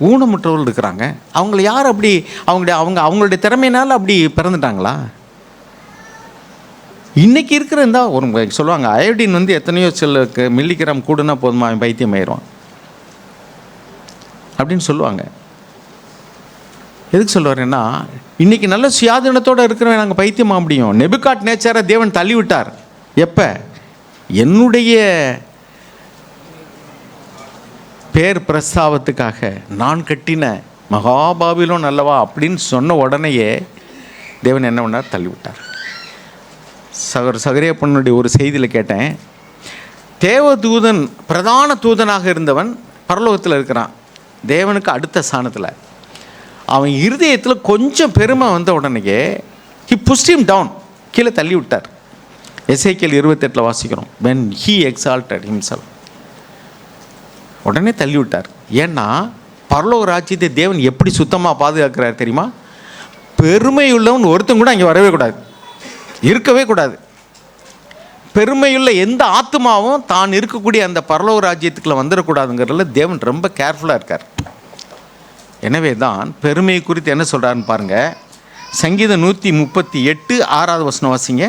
ஊனமுற்றவர்கள் இருக்கிறாங்க. அவங்கள யார் அப்படி அவங்களுடைய திறமையினால் அப்படி பிறந்துட்டாங்களா? இன்றைக்கி இருக்கிற ஒரு சொல்லுவாங்க, அயோடின் எத்தனையோ சில மில்லிகிராம் கூடுனா போதுமா அவன் பைத்தியம் ஆயிடுவான் அப்படின்னு சொல்லுவாங்க. எதுக்கு சொல்லுவாருன்னா, இன்றைக்கி நல்ல சுயாதீனத்தோடு இருக்கிறவன் நாங்கள் பைத்தியமாக முடியும். நெபுகாட் நேச்சரை தேவன் தள்ளிவிட்டார். எப்போ? என்னுடைய பேர் பிரஸ்தாபத்துக்காக நான் கட்டின மகாபாபிலோன் அல்லவா அப்படின்னு சொன்ன உடனேயே தேவன் என்ன பண்ணார்? தள்ளிவிட்டார். சகரியப்பனுடைய ஒரு செய்தியில் கேட்டேன், தேவதூதன் பிரதான தூதனாக இருந்தவன் பரலோகத்தில் இருக்கிறான், தேவனுக்கு அடுத்த ஸ்தானத்தில். அவன் இருதயத்தில் கொஞ்சம் பெருமை வந்த உடனேயே he pushed him down, கீழே தள்ளி விட்டார். எசேக்கியேல் 28 வாசிக்கிறோம், when he exalted himself, உடனே தள்ளி விட்டார். ஏன்னா பரலோக ராஜ்யத்தை தேவன் எப்படி சுத்தமாக பாதுகாக்கிறார் தெரியுமா? பெருமையுள்ளவன் ஒருத்தன் கூட அங்கே வரவே கூடாது, இருக்கவே கூடாது. பெருமையுள்ள எந்த ஆத்மாவும் தான் இருக்கக்கூடிய அந்த பரலோக ராஜ்யத்துக்குள்ள வந்துடக்கூடாதுங்கிறதுல தேவன் ரொம்ப கேர்ஃபுல்லாக இருக்கார். எனவே தான் பெருமை குறித்து என்ன சொல்கிறாருன்னு பாருங்கள். சங்கீதம் 138 6வது வசனம் வாசிங்க.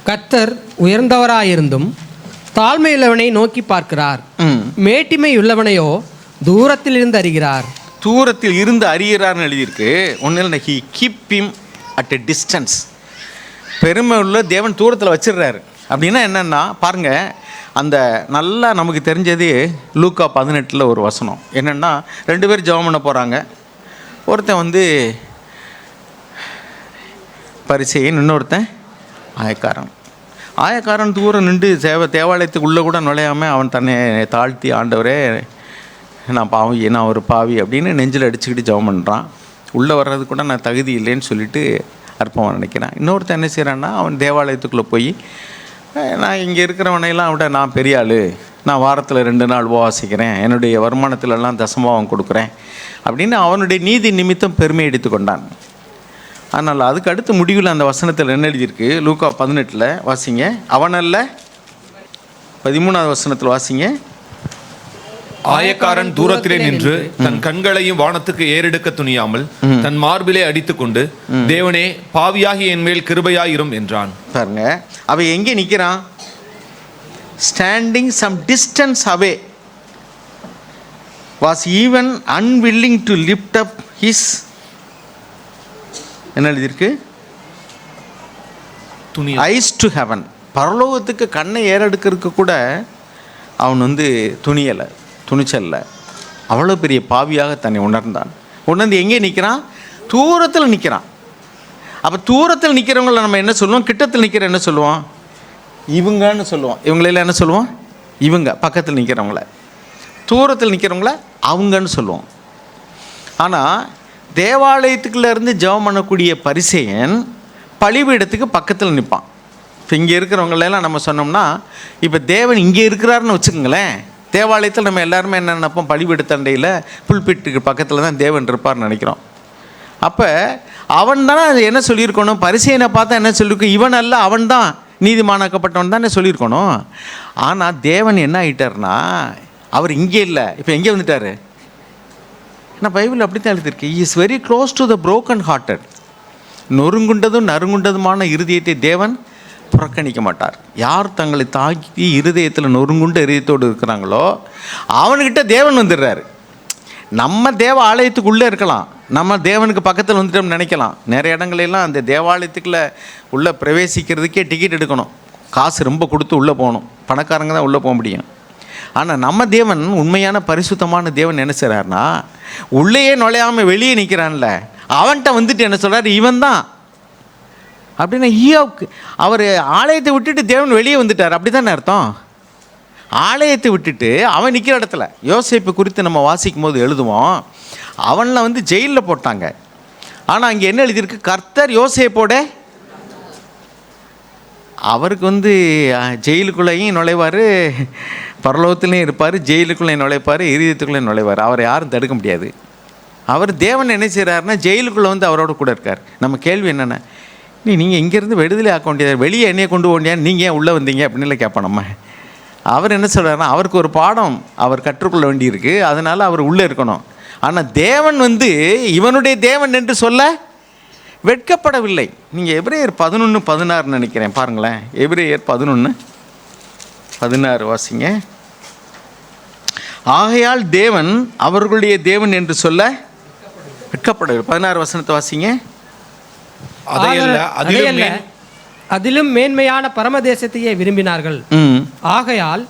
கர்த்தர் உயர்ந்தவராயிருந்தும் தாழ்மையுள்ளவனை நோக்கி பார்க்கிறார், மேட்டிமை உள்ளவனையோ தூரத்தில் இருந்து அறிகிறார். தூரத்தில் இருந்து அறிகிறார்னு எழுதியிருக்கு. ஒன்றில் he keep him at a distance. பெருமை உள்ள தேவன் தூரத்தில் வச்சிடுறாரு. அப்படின்னா என்னென்னா பாருங்கள், அந்த நல்லா நமக்கு தெரிஞ்சது லூக்கா 18 ஒரு வசனம் என்னென்னா, 2 பேர் ஜெபம் பண்ண போகிறாங்க. ஒருத்தன் பரிசேயன், இன்னொருத்தன் ஆயக்காரன். ஆயக்காரன் தூரம் நின்று தேவாலயத்துக்கு உள்ளே கூட நுழையாமல் அவன் தன்னை தாழ்த்தி, ஆண்டவரே நான் பாவி, நான் ஒரு பாவி அப்படின்னு நெஞ்சில் அடிச்சுக்கிட்டு ஜெபம் பண்ணுறான். உள்ளே வர்றது கூட நான் தகுதி இல்லைன்னு சொல்லிட்டு அற்பமாக நினைக்கிறான். இன்னொருத்தன் என்ன செய்கிறான்னா, அவன் தேவாலயத்துக்குள்ளே போய் நான் இங்கே இருக்கிறவனையெல்லாம் விட நான் பெரிய ஆள், நான் வாரத்தில் 2 நாள் உபவாசிக்கிறேன், என்னுடைய வருமானத்திலெல்லாம் தசமாவம் கொடுக்குறேன் அப்படின்னு அவனுடைய நீதி நிமித்தம் பெருமை எடுத்துக்கொண்டான். அதனால் அதுக்கு அடுத்த முடிவில் அந்த வசனத்தில் என்ன எழுதியிருக்கு? லூக்கா 18 வாசிங்க. அவனல்ல 13வது வசனத்தில் வாசிங்க. ஆயக்காரன் தூரத்திலே நின்று தன் கண்களையும் வானத்துக்கு ஏறெடுக்க துணியாமல் தன் மார்பிலே அடித்துக்கொண்டு, தேவனே பாவியாகி என் மேல் கிருபையாயிரும் என்றான். பாருங்க, அவன் எங்கே நிற்கிறான்? Standing some distance away, was even unwilling to lift up his, என்ன எழுதியிருக்கு? Eyes to heaven. பரலோகத்துக்கு கண்ணை ஏறெடுக்கிறதுக்கு கூட அவன் துணிச்சல்ல. அவ்வளோ பெரிய பாவியாக தன்னை உணர்ந்தான். உணர்ந்து எங்கே நிற்கிறான்? தூரத்தில் நிற்கிறான். அப்போ தூரத்தில் நிற்கிறவங்கள நம்ம என்ன சொல்லுவோம்? கிட்டத்தில் நிற்கிற என்ன சொல்லுவோம்? இவங்கன்னு சொல்லுவோம். இவங்களெல்லாம் என்ன சொல்லுவோம்? இவங்க. பக்கத்தில் நிற்கிறவங்கள. தூரத்தில் நிற்கிறவங்கள அவங்கன்னு சொல்லுவோம். ஆனால் தேவாலயத்துக்குள்ளேருந்து ஜெபம் பண்ணக்கூடிய பரிசேயன் பலிபீடத்துக்கு பக்கத்தில் நிற்பான். இப்போ இங்கே இருக்கிறவங்களெல்லாம் நம்ம சொன்னோம்னா, இப்போ தேவன் இங்கே இருக்கிறாருன்னு வச்சுக்கோங்களேன். தேவாலயத்தில் நம்ம எல்லாருமே என்ன நினைப்போம்? பலிபீடத்தண்டையில் புல்பிட்டுக்கு பக்கத்தில் தான் தேவன் இருப்பார்னு நினைக்கிறோம். அப்போ அவன் தானே அது என்ன சொல்லியிருக்கணும்? பரிசேயனை பார்த்தா என்ன சொல்லியிருக்கோம்? இவன் அல்ல, அவன் தான் நீதிமானாக்கப்பட்டவன் தானே சொல்லியிருக்கணும். ஆனால் தேவன் என்ன ஆகிட்டார்னா, அவர் இங்கே இல்லை, இப்போ எங்கே வந்துட்டார்? ஏன்னா பைபிள் அப்படி தான் எழுதியிருக்கு, he is very close to the broken hearted. நொறுங்குண்டதும் நறுங்குண்டதுமான இருதயத்தை தேவன் புறக்கணிக்க மாட்டார். யார் தங்களை தாக்கி இருதயத்தில் நொறுங்குண்ட இருதயத்தோடு இருக்கிறாங்களோ அவனுக்கிட்ட தேவன் வந்துடுறாரு. நம்ம தேவ ஆலயத்துக்குள்ளே இருக்கலாம், நம்ம தேவனுக்கு பக்கத்தில் வந்துட்டோம்னு நினைக்கலாம். நிறைய இடங்களெல்லாம் அந்த தேவாலயத்துக்குள்ளே உள்ளே பிரவேசிக்கிறதுக்கே டிக்கெட் எடுக்கணும், காசு ரொம்ப கொடுத்து உள்ளே போகணும், பணக்காரங்க தான் உள்ளே போக முடியும். ஆனால் நம்ம தேவன், உண்மையான பரிசுத்தமான தேவன் என்ன செய்கிறாருன்னா, உள்ளேயே நுழையாமல் வெளியே நிற்கிறான்ல, அவன்கிட்ட வந்துட்டு என்ன சொல்கிறார்? இவன் தான் அப்படின்னா அவர் ஆலயத்தை விட்டுட்டு தேவன் வெளியே வந்துட்டார், அப்படி தானே அர்த்தம்? ஆலயத்தை விட்டுட்டு அவன் நிற்கிற இடத்துல. யோசேப்பு குறித்து நம்ம வாசிக்கும் போது எழுதுவோம், அவனில் ஜெயிலில் போட்டாங்க. ஆனால் அங்கே என்ன எழுதியிருக்கு? கர்த்தர் யோசேப்போட, அவருக்கு ஜெயிலுக்குள்ளேயும் நுழைவார், பரலோகத்துலேயும் இருப்பார், ஜெயிலுக்குள்ளே நுழைப்பார், இருதயத்துக்குள்ளே நுழைவார். அவரை யாரும் தடுக்க முடியாது. அவர் தேவன் என்ன செய்கிறாருன்னா, ஜெயிலுக்குள்ளே அவரோட கூட இருக்கார். நம்ம கேள்வி என்னென்ன, நீங்கள் இங்கேருந்து விடுதலை ஆக்க வேண்டியது, வெளியே என்னையை கொண்டு போண்டியான்னு நீங்கள் ஏன் உள்ளே வந்தீங்க அப்படின்னு கேட்போம் நம்ம. அவர் என்ன சொல்கிறாருன்னா, அவருக்கு ஒரு பாடம் அவர் கற்றுக்கொள்ள வேண்டியிருக்கு, அதனால் அவர் உள்ளே இருக்கணும். ஆனால் தேவன் இவனுடைய தேவன் என்று சொல்ல வெட்கப்படவில்லை. நீங்கள் எபிரேயர் 11:16 நினைக்கிறேன், பாருங்களேன். எபிரேயர் 11:16 வாசிங்க. ஆகையால் தேவன் அவர்களுடைய தேவன் என்று சொல்ல வெட்கப்படவில்லை. 16 வசனத்தை வாசிங்க. அதிலும் மேன்மையான பரமதேசத்தையே விரும்பினார்கள். ஆகையால்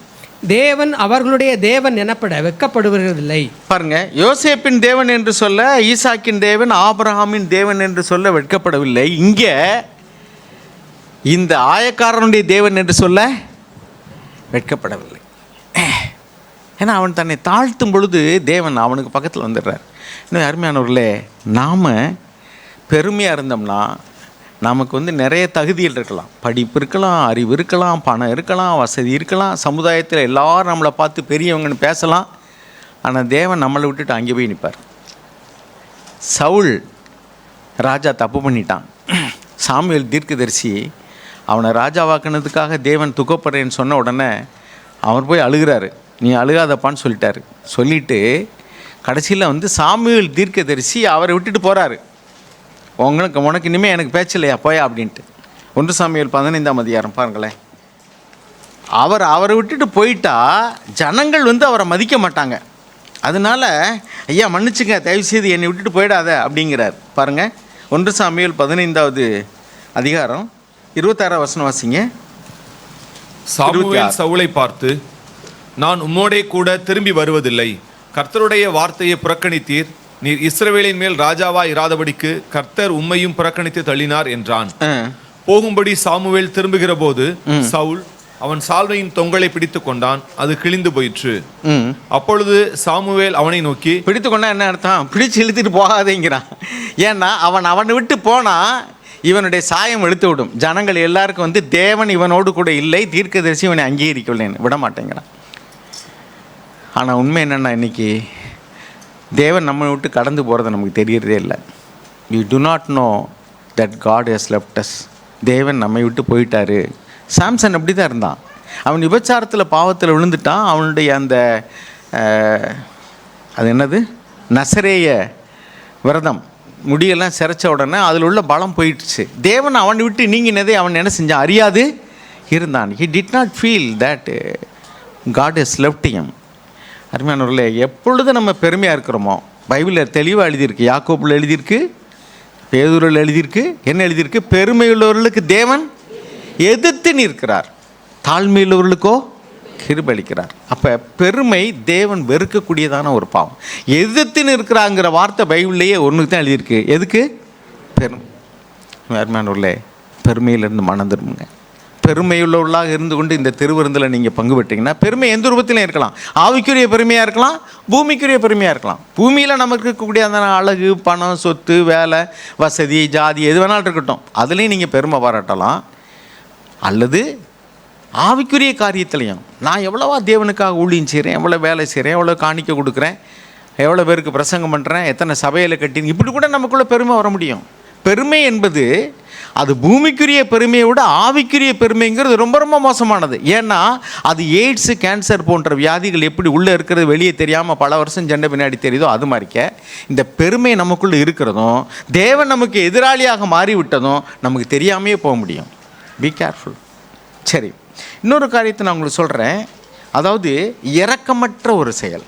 தேவன் அவர்களுடைய தேவன் எனப்பட வெட்கப்படுவதில்லை. பாருங்க, யோசேப்பின் தேவன் என்று சொல்ல, ஈசாக்கின் தேவன், ஆபிரகாமின் தேவன் என்று சொல்ல வெட்கப்படவில்லை. இங்கே இந்த ஆயக்காரனுடைய தேவன் என்று சொல்ல வெட்கப்படவில்லை. ஏன்னா அவன் தன்னை தாழ்த்தும் பொழுது தேவன் அவனுக்கு பக்கத்தில் வந்துடுறார். இன்னும் அருமையானவர்களே, நாம் பெருமையாக இருந்தோம்னா நமக்கு நிறைய தகுதிகள் இருக்கலாம், படிப்பு இருக்கலாம், அறிவு இருக்கலாம், பணம் இருக்கலாம், வசதி இருக்கலாம், சமுதாயத்தில் எல்லோரும் நம்மளை பார்த்து பெரியவங்கன்னு பேசலாம். ஆனால் தேவன் நம்மளை விட்டுட்டு அங்கே போய் நிற்பார். சவுல் ராஜா தப்பு பண்ணிட்டான். சாமுவேல் தீர்க்கதரிசி அவனை ராஜாவாக்குனதுக்காக தேவன் துக்கப்படுறேன்னு சொன்ன உடனே அவர் போய் அழுகிறாரு. நீ அழுகாதப்பான்னு சொல்லிட்டாரு. சொல்லிவிட்டு கடைசியில் சாமுவேல் தீர்க்கதரிசி அவரை விட்டுட்டு போகிறாரு. உனக்கு இனிமேல் எனக்கு பேச்சலையா, போயா அப்படின்ட்டு. 1 சாமுவேல் 15ஆம் அதிகாரம் பாருங்களேன். அவரை விட்டுட்டு போயிட்டா ஜனங்கள் அவரை மதிக்க மாட்டாங்க. அதனால ஐயா மன்னிச்சுங்க, தயவுசெய்து என்னை விட்டுட்டு போயிடாத அப்படிங்கிறார். பாருங்கள், 1 சாமுவேல் 15ஆவது அதிகாரம் 26 வசனம் வாசிங்க. சாமுவேல் சவுலை பார்த்து, நான் உம்மோடே கூட திரும்பி வருவதில்லை. கர்த்தருடைய வார்த்தையை புறக்கணித்தீர். நீர் இஸ்ரவேலின் மேல் ராஜாவாய் இராதபடிக்கு கர்த்தர் உம்மையும் புறக்கணித்து தள்ளினார் என்றான். போகும்படி சாமுவேல் திரும்புகிற போது சவுல் அவன் சால்வையின் தொங்கலை பிடித்து கொண்டான். அது கிழிந்து போயிற்று. அப்பொழுது சாமுவேல் அவனை நோக்கி, பிடித்து கொண்டா என்ன அர்த்தம்? பிடிச்சு இழுத்துட்டு போகாதேங்கிறான். ஏன்னா அவனை விட்டு போனா இவனுடைய சாயம் எடுத்து விடும். ஜனங்கள் எல்லாருக்கும் தேவன் இவனோடு கூட இல்லை, தீர்க்கதரிசி இவனை அங்கீகரிக்கவில்லைன்னு விட மாட்டேங்கிறான். ஆனால் உண்மை என்னென்னா, இன்றைக்கி தேவன் நம்மை விட்டு கடந்து போகிறது நமக்கு தெரியறதே இல்லை. You do not know that God has left us. தேவன் நம்மை விட்டு போயிட்டாரு. சாம்சன் அப்படி தான் இருந்தான். அவன் விபச்சாரத்தில் பாவத்தில் விழுந்துட்டான். அவனுடைய அந்த அது என்னது, நசரேய விரதம், முடியெல்லாம் சிரைச்ச உடனே அதில் உள்ள பலம் போயிடுச்சு. தேவன் அவனை விட்டு நீங்கினதை அவன் என்ன செஞ்சான்? அறியாது இருந்தான். He did not feel that God has left him. அருமையானவர்களே, எப்பொழுது நம்ம பெருமையாக இருக்கிறோமோ, பைபிளில் தெளிவாக எழுதியிருக்கு, யாக்கோபில் எழுதியிருக்கு, பேதுருவில் எழுதியிருக்கு, என்ன எழுதியிருக்கு? பெருமையுள்ளவர்களுக்கு தேவன் எதிர்த்து நிற்கிறார், தாழ்மையுள்ளவர்களுக்கோ கிருபளிக்கிறார். அப்போ பெருமை தேவன் வெறுக்கக்கூடியதான ஒரு பாவம். எதிர்த்து நிற்கிறாங்கிற வார்த்தை பைபிள்லேயே ஒன்றுக்கு தான் எழுதியிருக்கு. எதுக்கு? பெருமை. அருமையானவர்களே, பெருமையிலேருந்து மனம் திரும்புங்க. பெருமையுள்ளவர்களாக இருந்து கொண்டு இந்த திருவிருந்தில் நீங்கள் பங்கு பெற்றீங்கன்னா, பெருமை எந்த ரூபத்திலையும் இருக்கலாம். ஆவிக்குரிய பெருமையாக இருக்கலாம், பூமிக்குரிய பெருமையாக இருக்கலாம். பூமியில் நமக்கு இருக்கக்கூடிய அந்த அழகு, பணம், சொத்து, வேலை, வசதி, ஜாதி எது வேணாலும் இருக்கட்டும், அதுலேயும் நீங்கள் பெருமை பாராட்டலாம். அல்லது ஆவிக்குரிய காரியத்திலையும் நான் எவ்வளவா தேவனுக்காக ஊழியம் செய்கிறேன், எவ்வளோ வேலை செய்கிறேன், எவ்வளோ காணிக்க கொடுக்குறேன், எவ்வளோ பேருக்கு பிரசங்கம் பண்ணுறேன், எத்தனை சபையில் கட்டி, இப்படி கூட நமக்குள்ளே பெருமை வர முடியும். பெருமை என்பது அது பூமிக்குரிய பெருமையை விட ஆவிக்குரிய பெருமைங்கிறது ரொம்ப ரொம்ப மோசமானது. ஏன்னா அது எய்ட்ஸு, கேன்சர் போன்ற வியாதிகள் எப்படி உள்ளே இருக்கிறது வெளியே தெரியாமல் பல வருஷம் ஜெண்ட பின்னாடி தெரியுதோ, அது மாதிரிக்க இந்த பெருமை நமக்குள்ளே இருக்கிறதும் தேவன் நமக்கு எதிராளியாக மாறிவிட்டதும் நமக்கு தெரியாமையே போக முடியும். Be careful. சரி, இன்னொரு காரியத்தை நான் உங்களுக்கு சொல்கிறேன். அதாவது இரக்கமற்ற ஒரு செயல்.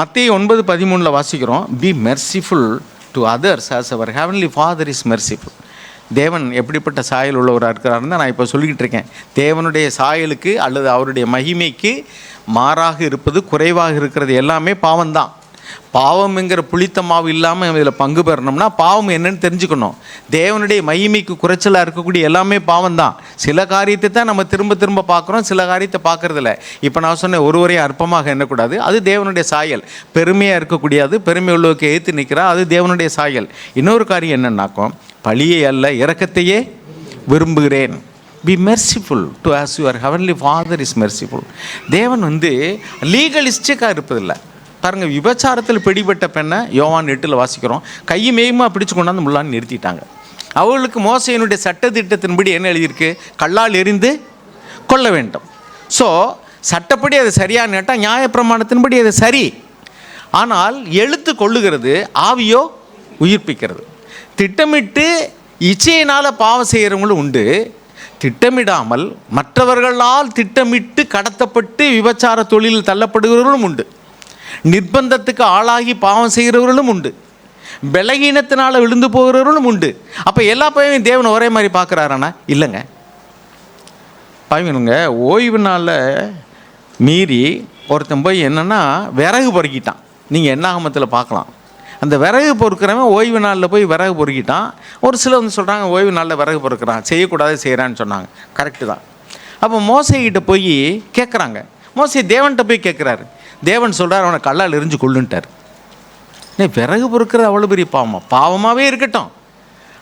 மத்தேயு 9:13 வாசிக்கிறோம், be merciful to others as our heavenly father is merciful. தேவன் எப்படிப்பட்ட சாயல் உள்ளவராக இருக்கிறாருன்னு நான் இப்போ சொல்லிக்கிட்டு இருக்கேன். தேவனுடைய சாயலுக்கு அல்லது அவருடைய மகிமைக்கு மாறாக இருப்பது, குறைவாக இருக்கிறது எல்லாமே பாவம்தான். பாவம்ங்கிற புளித்த மாவு இல்லாமல் இதில் பங்கு பெறணும்னா பாவம் என்னன்னு தெரிஞ்சுக்கணும். தேவனுடைய மகிமைக்கு குறைச்சலாக இருக்கக்கூடிய எல்லாமே பாவம்தான். சில காரியத்தை தான் நம்ம திரும்ப திரும்ப பார்க்குறோம், சில காரியத்தை பார்க்குறதில்ல. இப்போ நான் சொன்னேன், ஒருவரையும் அற்பமாக எண்ணக்கூடாது, அது தேவனுடைய சாயல். பெருமையாக இருக்கக்கூடியது, பெருமை உள்ளவருக்கு எதிர்த்து நிற்கிறா, அது தேவனுடைய சாயல். இன்னொரு காரியம் என்னன்னாக்கும், பழியை அல்ல இரக்கத்தையே விரும்புகிறேன். Be merciful to as your heavenly father is merciful. தேவன் லீகலிஸ்டிக்காக இருப்பதில்லை. பாருங்கள், விபச்சாரத்தில் பிடிபட்ட பெண்ணை யோவான் 8 வாசிக்கிறோம், கையை மேயமாக பிடிச்சு கொண்டாந்து முள்ளான்னு நிறுத்திட்டாங்க. அவர்களுக்கு மோசையினுடைய சட்டத்திட்டத்தின்படி என்ன எழுதியிருக்கு? கல்லால் எறிந்து கொள்ள வேண்டும். ஸோ சட்டப்படி அது சரியானு கேட்டால் நியாயப்பிரமாணத்தின்படி அது சரி. ஆனால் எழுத்து கொள்ளுகிறது, ஆவியோ உயிர்ப்பிக்கிறது. திட்டமிட்டு இச்சையினால் பாவம் செய்கிறவங்களும் உண்டு, திட்டமிடாமல் மற்றவர்களால் திட்டமிட்டு கடத்தப்பட்டு விபச்சார தொழிலில் தள்ளப்படுகிறவர்களும் உண்டு, நிர்பந்தத்துக்கு ஆளாகி பாவம் செய்கிறவர்களும் உண்டு, பலகீனத்தினால் விழுந்து போகிறவர்களும் உண்டு. அப்போ எல்லா பையனையும் தேவன் ஒரே மாதிரி பார்க்குறாரானா? இல்லைங்க. பையனுங்க ஓய்வு நாளில் மீறி ஒருத்தன் போய் என்னென்னா விறகு பொறுக்கிட்டான். நீங்கள் என்னாகமத்தில் பார்க்கலாம். அந்த விறகு பொறுக்கிறவன் ஓய்வு நாளில் போய் விறகு பொறுக்கிட்டான். ஒரு சிலர் வந்து சொல்கிறாங்க ஓய்வு நாளில் விறகு பொறுக்கிறான், செய்யக்கூடாது செய்கிறான்னு சொன்னாங்க. கரெக்டு தான். அப்போ மோசைக்கிட்ட போய் கேட்குறாங்க. மோசை தேவன்கிட்ட போய் கேட்குறாரு. தேவன் சொல்கிறார் அவனை கல்லால் எரிஞ்சு கொள்ளுன்ட்டார். விறகு பொறுக்கிறது அவ்வளோ பெரிய பாவமாகவே இருக்கட்டும்.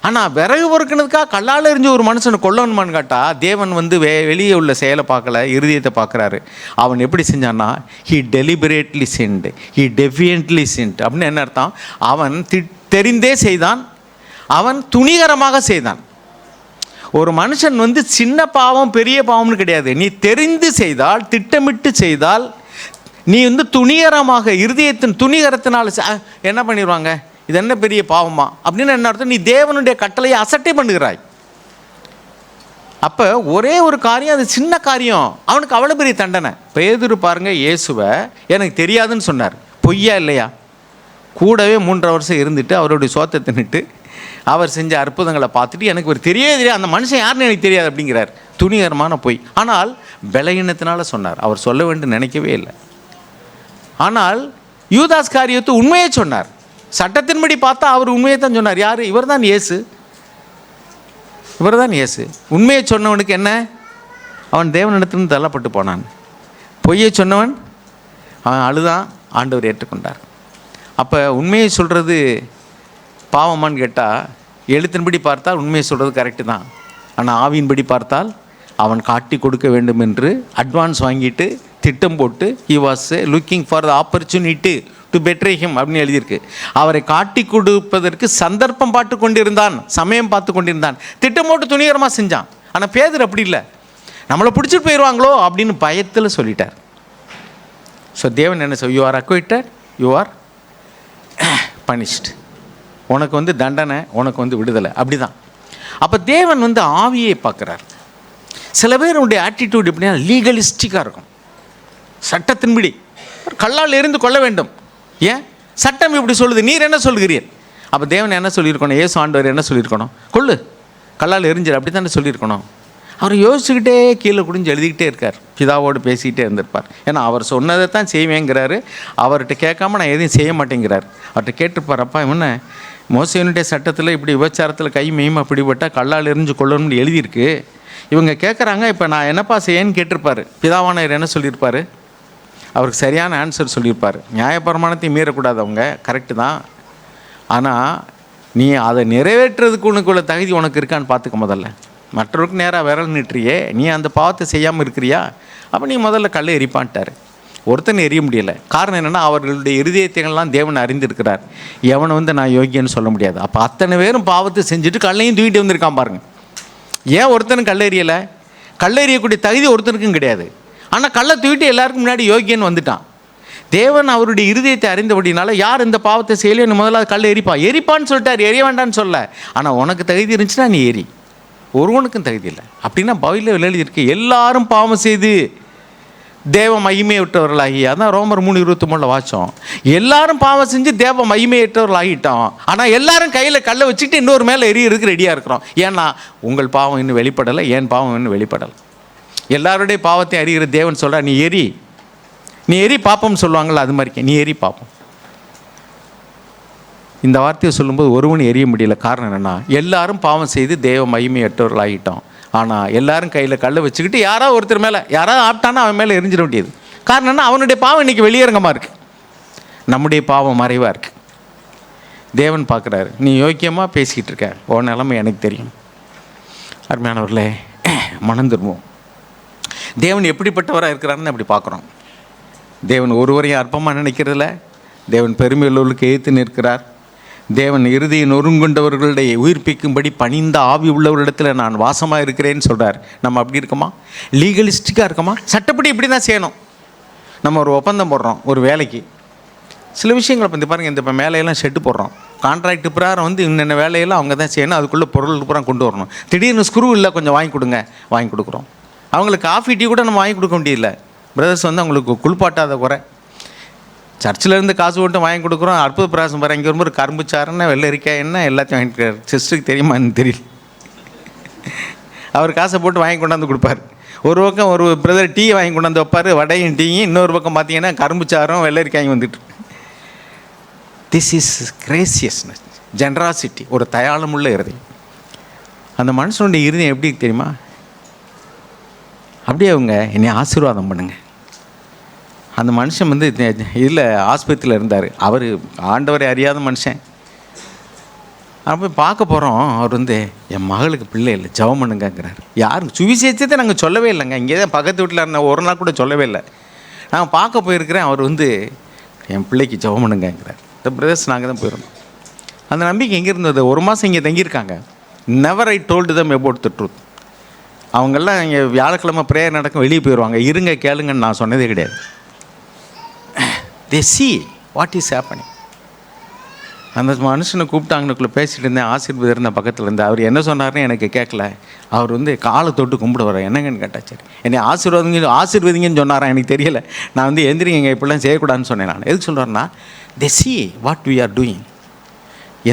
ஆனால் விறகு பொறுக்கினதுக்காக கல்லால் எரிஞ்சு ஒரு மனுஷனை கொல்லணுமான்னு கேட்டால் தேவன் வந்து வெளியே உள்ள செயலை பார்க்கல, இருதயத்தை பார்க்குறாரு. அவன் எப்படி செஞ்சான்னா he deliberately sinned, he defiantly sinned அப்படின்னு என்ன அர்த்தம்? அவன் தெரிந்தே செய்தான், அவன் துணிகரமாக செய்தான். ஒரு மனுஷன் வந்து சின்ன பாவம் பெரிய பாவம்னு கிடையாது. நீ தெரிந்து செய்தால், திட்டமிட்டு செய்தால், நீ வந்து துணிகரமாக இருதயத்தின் துணிகரத்தினால் என்ன பண்ணிடுவாங்க, இது என்ன பெரிய பாவமா அப்படின்னு என்ன அர்த்தம்? நீ தேவனுடைய கட்டளையை அசட்டை பண்ணுகிறாய். அப்போ ஒரே ஒரு காரியம், அது சின்ன காரியம், அவனுக்கு அவ்வளோ பெரிய தண்டனை. பேதுரு பாருங்க, இயேசுவை எனக்கு தெரியாதுன்னு சொன்னார். பொய்யா இல்லையா? கூடவே 3 வருஷம் இருந்துட்டு அவருடைய சோத்தை தின்னுட்டு அவர் செஞ்ச அற்புதங்களை பார்த்துட்டு எனக்கு ஒரு தெரியாது, அந்த மனுஷன் யாருன்னு எனக்கு தெரியாது அப்படிங்கிறார். துணிகரமான பொய். ஆனால் பலகீனத்தினால சொன்னார். அவர் சொல்ல வேண்டும் நினைக்கவே இல்லை. ஆனால் யூதாஸ் காரியத்தை உண்மையே சொன்னார். சட்டத்தின்படி பார்த்தா அவர் உண்மையை தான் சொன்னார். யார்? இவர் தான் இயேசு. இவர் தான் இயேசு. உண்மையை சொன்னவனுக்கு என்ன? அவன் தேவனிடத்திலிருந்து தள்ளப்பட்டு போனான். பொய்யை சொன்னவன் அவன் அழுதான், ஆண்டவர் ஏற்றுக்கொண்டார். அப்போ உண்மையை சொல்கிறது பாவமான்னு கேட்டால், எழுத்தின்படி பார்த்தால் உண்மையை சொல்கிறது கரெக்டு தான். ஆனால் ஆவியின்படி பார்த்தால் அவன் காட்டி கொடுக்க வேண்டும் என்று அட்வான்ஸ் வாங்கிட்டு திட்டம் போட்டு he was looking for the opportunity to betray him அப்படின்னு எழுதியிருக்கு. அவரை காட்டி கொடுப்பதற்கு சந்தர்ப்பம் பார்த்து கொண்டிருந்தான், சமயம் பார்த்து கொண்டிருந்தான், திட்டம் போட்டு துணிகரமாக செஞ்சான். ஆனால் பேதர் அப்படி இல்லை. நம்மளை பிடிச்சிட்டு போயிடுவாங்களோ அப்படின்னு பயத்தில் சொல்லிட்டார். ஸோ தேவன் என்ன சொல், you are acquitted, you are punished. உனக்கு வந்து தண்டனை, உனக்கு வந்து விடுதலை. அப்படி தான். அப்போ தேவன் வந்து ஆவியை பார்க்குறார். சில பேருடைய ஆட்டிடியூட் எப்படின்னா லீகலிஸ்டிக்காக இருக்கும். சட்டத்தின்படி கல்லால் எறிந்து கொள்ள வேண்டும். ஏன்? சட்டம் இப்படி சொல்லுது, நீர் என்ன சொல்கிறீர்? அப்போ தேவன் என்ன சொல்லியிருக்கணும்? இயேசு ஆண்டவர் என்ன சொல்லியிருக்கணும்? கொள்ளு, கல்லால் எரிஞ்சிரு, அப்படி தானே சொல்லியிருக்கணும். அவர் யோசிச்சுக்கிட்டே கீழே குடிஞ்சு எழுதிக்கிட்டே இருக்கார். பிதாவோடு பேசிக்கிட்டே இருந்திருப்பார். ஏன்னா அவர் சொன்னதை தான் செய்வேங்கிறாரு. அவர்கிட்ட கேட்காம நான் எதையும் செய்ய மாட்டேங்கிறார். அவர்கிட்ட கேட்டுருப்பார், அப்பா இவன மோசேனுடைய சட்டத்தில் இப்படி விபச்சாரத்தில் கை மெய்மா பிடிபட்டால் கல்லால் எரிஞ்சு கொள்ளணும்னு எழுதியிருக்கு. இவங்க கேட்குறாங்க, இப்போ நான் என்னப்பா செய்யன்னு கேட்டிருப்பார். பிதாவானவர் என்ன சொல்லியிருப்பார்? அவருக்கு சரியான ஆன்சர் சொல்லியிருப்பார். நியாயப்பிரமாணத்தை மீறக்கூடாது, அவங்க கரெக்டு தான். ஆனால் நீ அதை நிறைவேற்றுறதுக்கு உனக்குள்ள தகுதி உனக்கு இருக்கான்னு பார்த்துக்க. முதல்ல மற்றவருக்கு நேராக விரல் நீட்டுறியே, நீ அந்த பாவத்தை செய்யாமல் இருக்கிறியா? அப்போ நீ முதல்ல கல்லை எரிப்பான்ட்டார். ஒருத்தனை எரிய முடியலை. காரணம் என்னென்னா அவர்களுடைய இருதயத்தைகள்லாம் தேவன் அறிந்திருக்கிறார். எவனை வந்து நான் யோகியன்னு சொல்ல முடியாது. அப்போ அத்தனை பேரும் பாவத்தை செஞ்சுட்டு கல்லையும் தூக்கிட்டு வந்திருக்கான் பாருங்க. ஏன் ஒருத்தனுக்கு கல்லெறியலை? கல்லெறியக்கூடிய தகுதி ஒருத்தனுக்கும் கிடையாது. ஆனால் கல்லை தூக்கிட்டு எல்லாருக்கும் முன்னாடி யோகியன் வந்துட்டான். தேவன் அவருடைய இருதயத்தை அறிந்தபடினால யார் இந்த பாவத்தை செய்யலையோ முதல்ல கல்லை எரிப்பான்னு சொல்லிட்டார். எரிய வேண்டான்னு சொல்ல. ஆனால் உனக்கு தகுதி இருந்துச்சுன்னா நீ எரி. ஒருவனுக்கும் தகுதி இல்லை. அப்படின்னா பைபிளில் எழுதியிருக்கு, எல்லாரும் பாவம் செய்து தேவ மகிமையற்றவர்களாகி. அதான் ரோமர் 3:23 வாச்சோம். எல்லாரும் பாவம் செஞ்சு தேவ மகிமையற்றவர்கள் ஆகிட்டோம். ஆனால் எல்லாரும் கையில் கல்லை வச்சுட்டு இன்னொரு மேலே எரியறதுக்கு ரெடியாக இருக்கிறோம். ஏன்னா உங்கள் பாவம் இன்னும் வெளிப்படலை, என் பாவம் இன்னும் வெளிப்படலை. எல்லாருடைய பாவத்தை அறிகிற தேவன் சொல்கிறா, நீ எரி, நீ எரி பாப்போம்னு சொல்லுவாங்களா, அது மாதிரி நீ எரி பாப்போம். இந்த வார்த்தையை சொல்லும்போது ஒருவன் எரிய முடியல. காரணம் என்னென்னா எல்லாரும் பாவம் செய்து தேவ மகிமையற்றவர்கள் ஆகிட்டோம். ஆனால் எல்லாரும் கையில் கல்லை வச்சுக்கிட்டு யாராவது ஒருத்தர் மேலே யாராவது ஆப்டானா அவன் மேலே எரிஞ்சிட வேண்டியது. காரணம் என்ன? அவனுடைய பாவம் இன்றைக்கி வெளியரங்கமாக இருக்குது, நம்முடைய பாவம் மறைவாக இருக்குது. தேவன் பார்க்குறாரு, நீ யோக்கியமாக பேசிக்கிட்டு இருக்க, உன் நிலைமை எனக்கு தெரியும். அருமையானவர்களே, மனம் திரும்புவோம். தேவன் எப்படிப்பட்டவராக இருக்கிறாருன்னு அப்படி பார்க்குறோம். தேவன் ஒருவரையும் அற்பமாக நினைக்கிறதில்ல. தேவன் பெருமையுள்ளவர்களுக்கு எதிர்த்து நிற்கிறார். தேவன் இறுதியை நொறுங்குண்டவர்களுடைய உயிர்ப்பிக்கும்படி பணிந்த ஆவி உள்ளவர்களிடத்தில் நான் வாசமாக இருக்கிறேன்னு சொல்கிறார். நம்ம அப்படி இருக்கோமா? லீகலிஸ்டிக்காக இருக்கோமா? சட்டப்படி இப்படி தான் செய்யணும். நம்ம ஒரு ஒப்பந்தம் போடுறோம் ஒரு வேலைக்கு, சில விஷயங்களை பற்றி பாருங்கள். இந்த இப்போ மேலையெல்லாம் செட்டு போடுறோம், கான்ட்ராக்ட் பிரகாரம் வந்து இன்னென்ன வேலையெல்லாம் அவங்க தான் செய்யணும். அதுக்குள்ளே பொருள் பூரா கொண்டு வரணும். திடீர்னு ஸ்க்ரூ இல்லை, கொஞ்சம் வாங்கி கொடுங்க, வாங்கி கொடுக்குறோம். அவங்களுக்கு காஃபி டீ கூட நம்ம வாங்கி கொடுக்க முடியல. பிரதர்ஸ் வந்து அவங்களுக்கு குளிப்பாட்டாத குறை. சர்ச்சிலேருந்து காசு போட்டு வாங்கி கொடுக்குறோம். அற்புத பிரகாசம் பாரு, இங்கே வரும்போது கரும்பு சாருன்னா வெள்ளரிக்காய் என்ன எல்லாத்தையும் வாங்கிட்டு சிஸ்டருக்கு தெரியுமா தெரியல. அவர் காசை போட்டு வாங்கி கொண்டாந்து கொடுப்பார். ஒரு பக்கம் ஒரு பிரதர் டீ வாங்கி கொண்டாந்து வைப்பார், வடையும் டீயும். இன்னொரு பக்கம் பார்த்தீங்கன்னா கரும்புச்சாரும் வெள்ளரிக்காயும் வந்துட்டு. திஸ் இஸ் கிரேசியஸ்னஸ், ஜென்ராசிட்டி, ஒரு தயாளமுள்ள இருதயம். அந்த மனுஷனுடைய இருதயம் எப்படி தெரியுமா? அப்படியே அவங்க என்னை ஆசீர்வாதம் பண்ணுங்க. அந்த மனுஷன் வந்து இதில் ஆஸ்பத்திரியில் இருந்தார். அவர் ஆண்டவரை அறியாத மனுஷன். அப்போ பார்க்க போகிறோம். அவர் வந்து என் மகளுக்கு பிள்ளை இல்லை, ஜெபம் பண்ணுங்கிறார். யாருக்கு சுவிசேஷத்தை நாங்கள் சொல்லவே இல்லைங்க. இங்கே தான் பக்கத்து வீட்டில் இருந்த ஒரு நாள் கூட சொல்லவே இல்லை. நாங்கள் பார்க்க போயிருக்கிறேன். அவர் வந்து என் பிள்ளைக்கு ஜெபம் பண்ணுங்கிறார். இந்த பிரதர்ஸ் நாங்கள் தான் போயிருந்தோம். அந்த நம்பிக்கை எங்கே இருந்தது? ஒரு மாதம் இங்கே தங்கியிருக்காங்க. Never I told them about the truth. அவங்கெல்லாம் இங்கே வியாழக்கிழமை ப்ரேயர் நடக்கும், வெளியே போயிடுவாங்க. இருங்க கேளுங்கன்னு நான் சொன்னதே கிடையாது. they see what is happening. அந்த மனுஷனை கூப்பிட்டாங்கனுக்குள்ளே பேசிகிட்டு இருந்தேன். ஆசீர்வாதம் இருந்த பக்கத்தில் இருந்தேன். அவர் என்ன சொன்னார்னு எனக்கு கேட்கல. அவர் வந்து காலை தொட்டு கும்பிடுவார். என்னங்கன்னு கேட்டா, சரி என்னை ஆசீர்வதிங்கன்னு சொன்னாரா எனக்கு தெரியலை. நான் வந்து எந்திரிங்க இப்படிலாம் செய்யக்கூடாதுன்னு சொன்னேன். நான் எதுக்கு சொல்கிறேன்னா, they see what we are doing.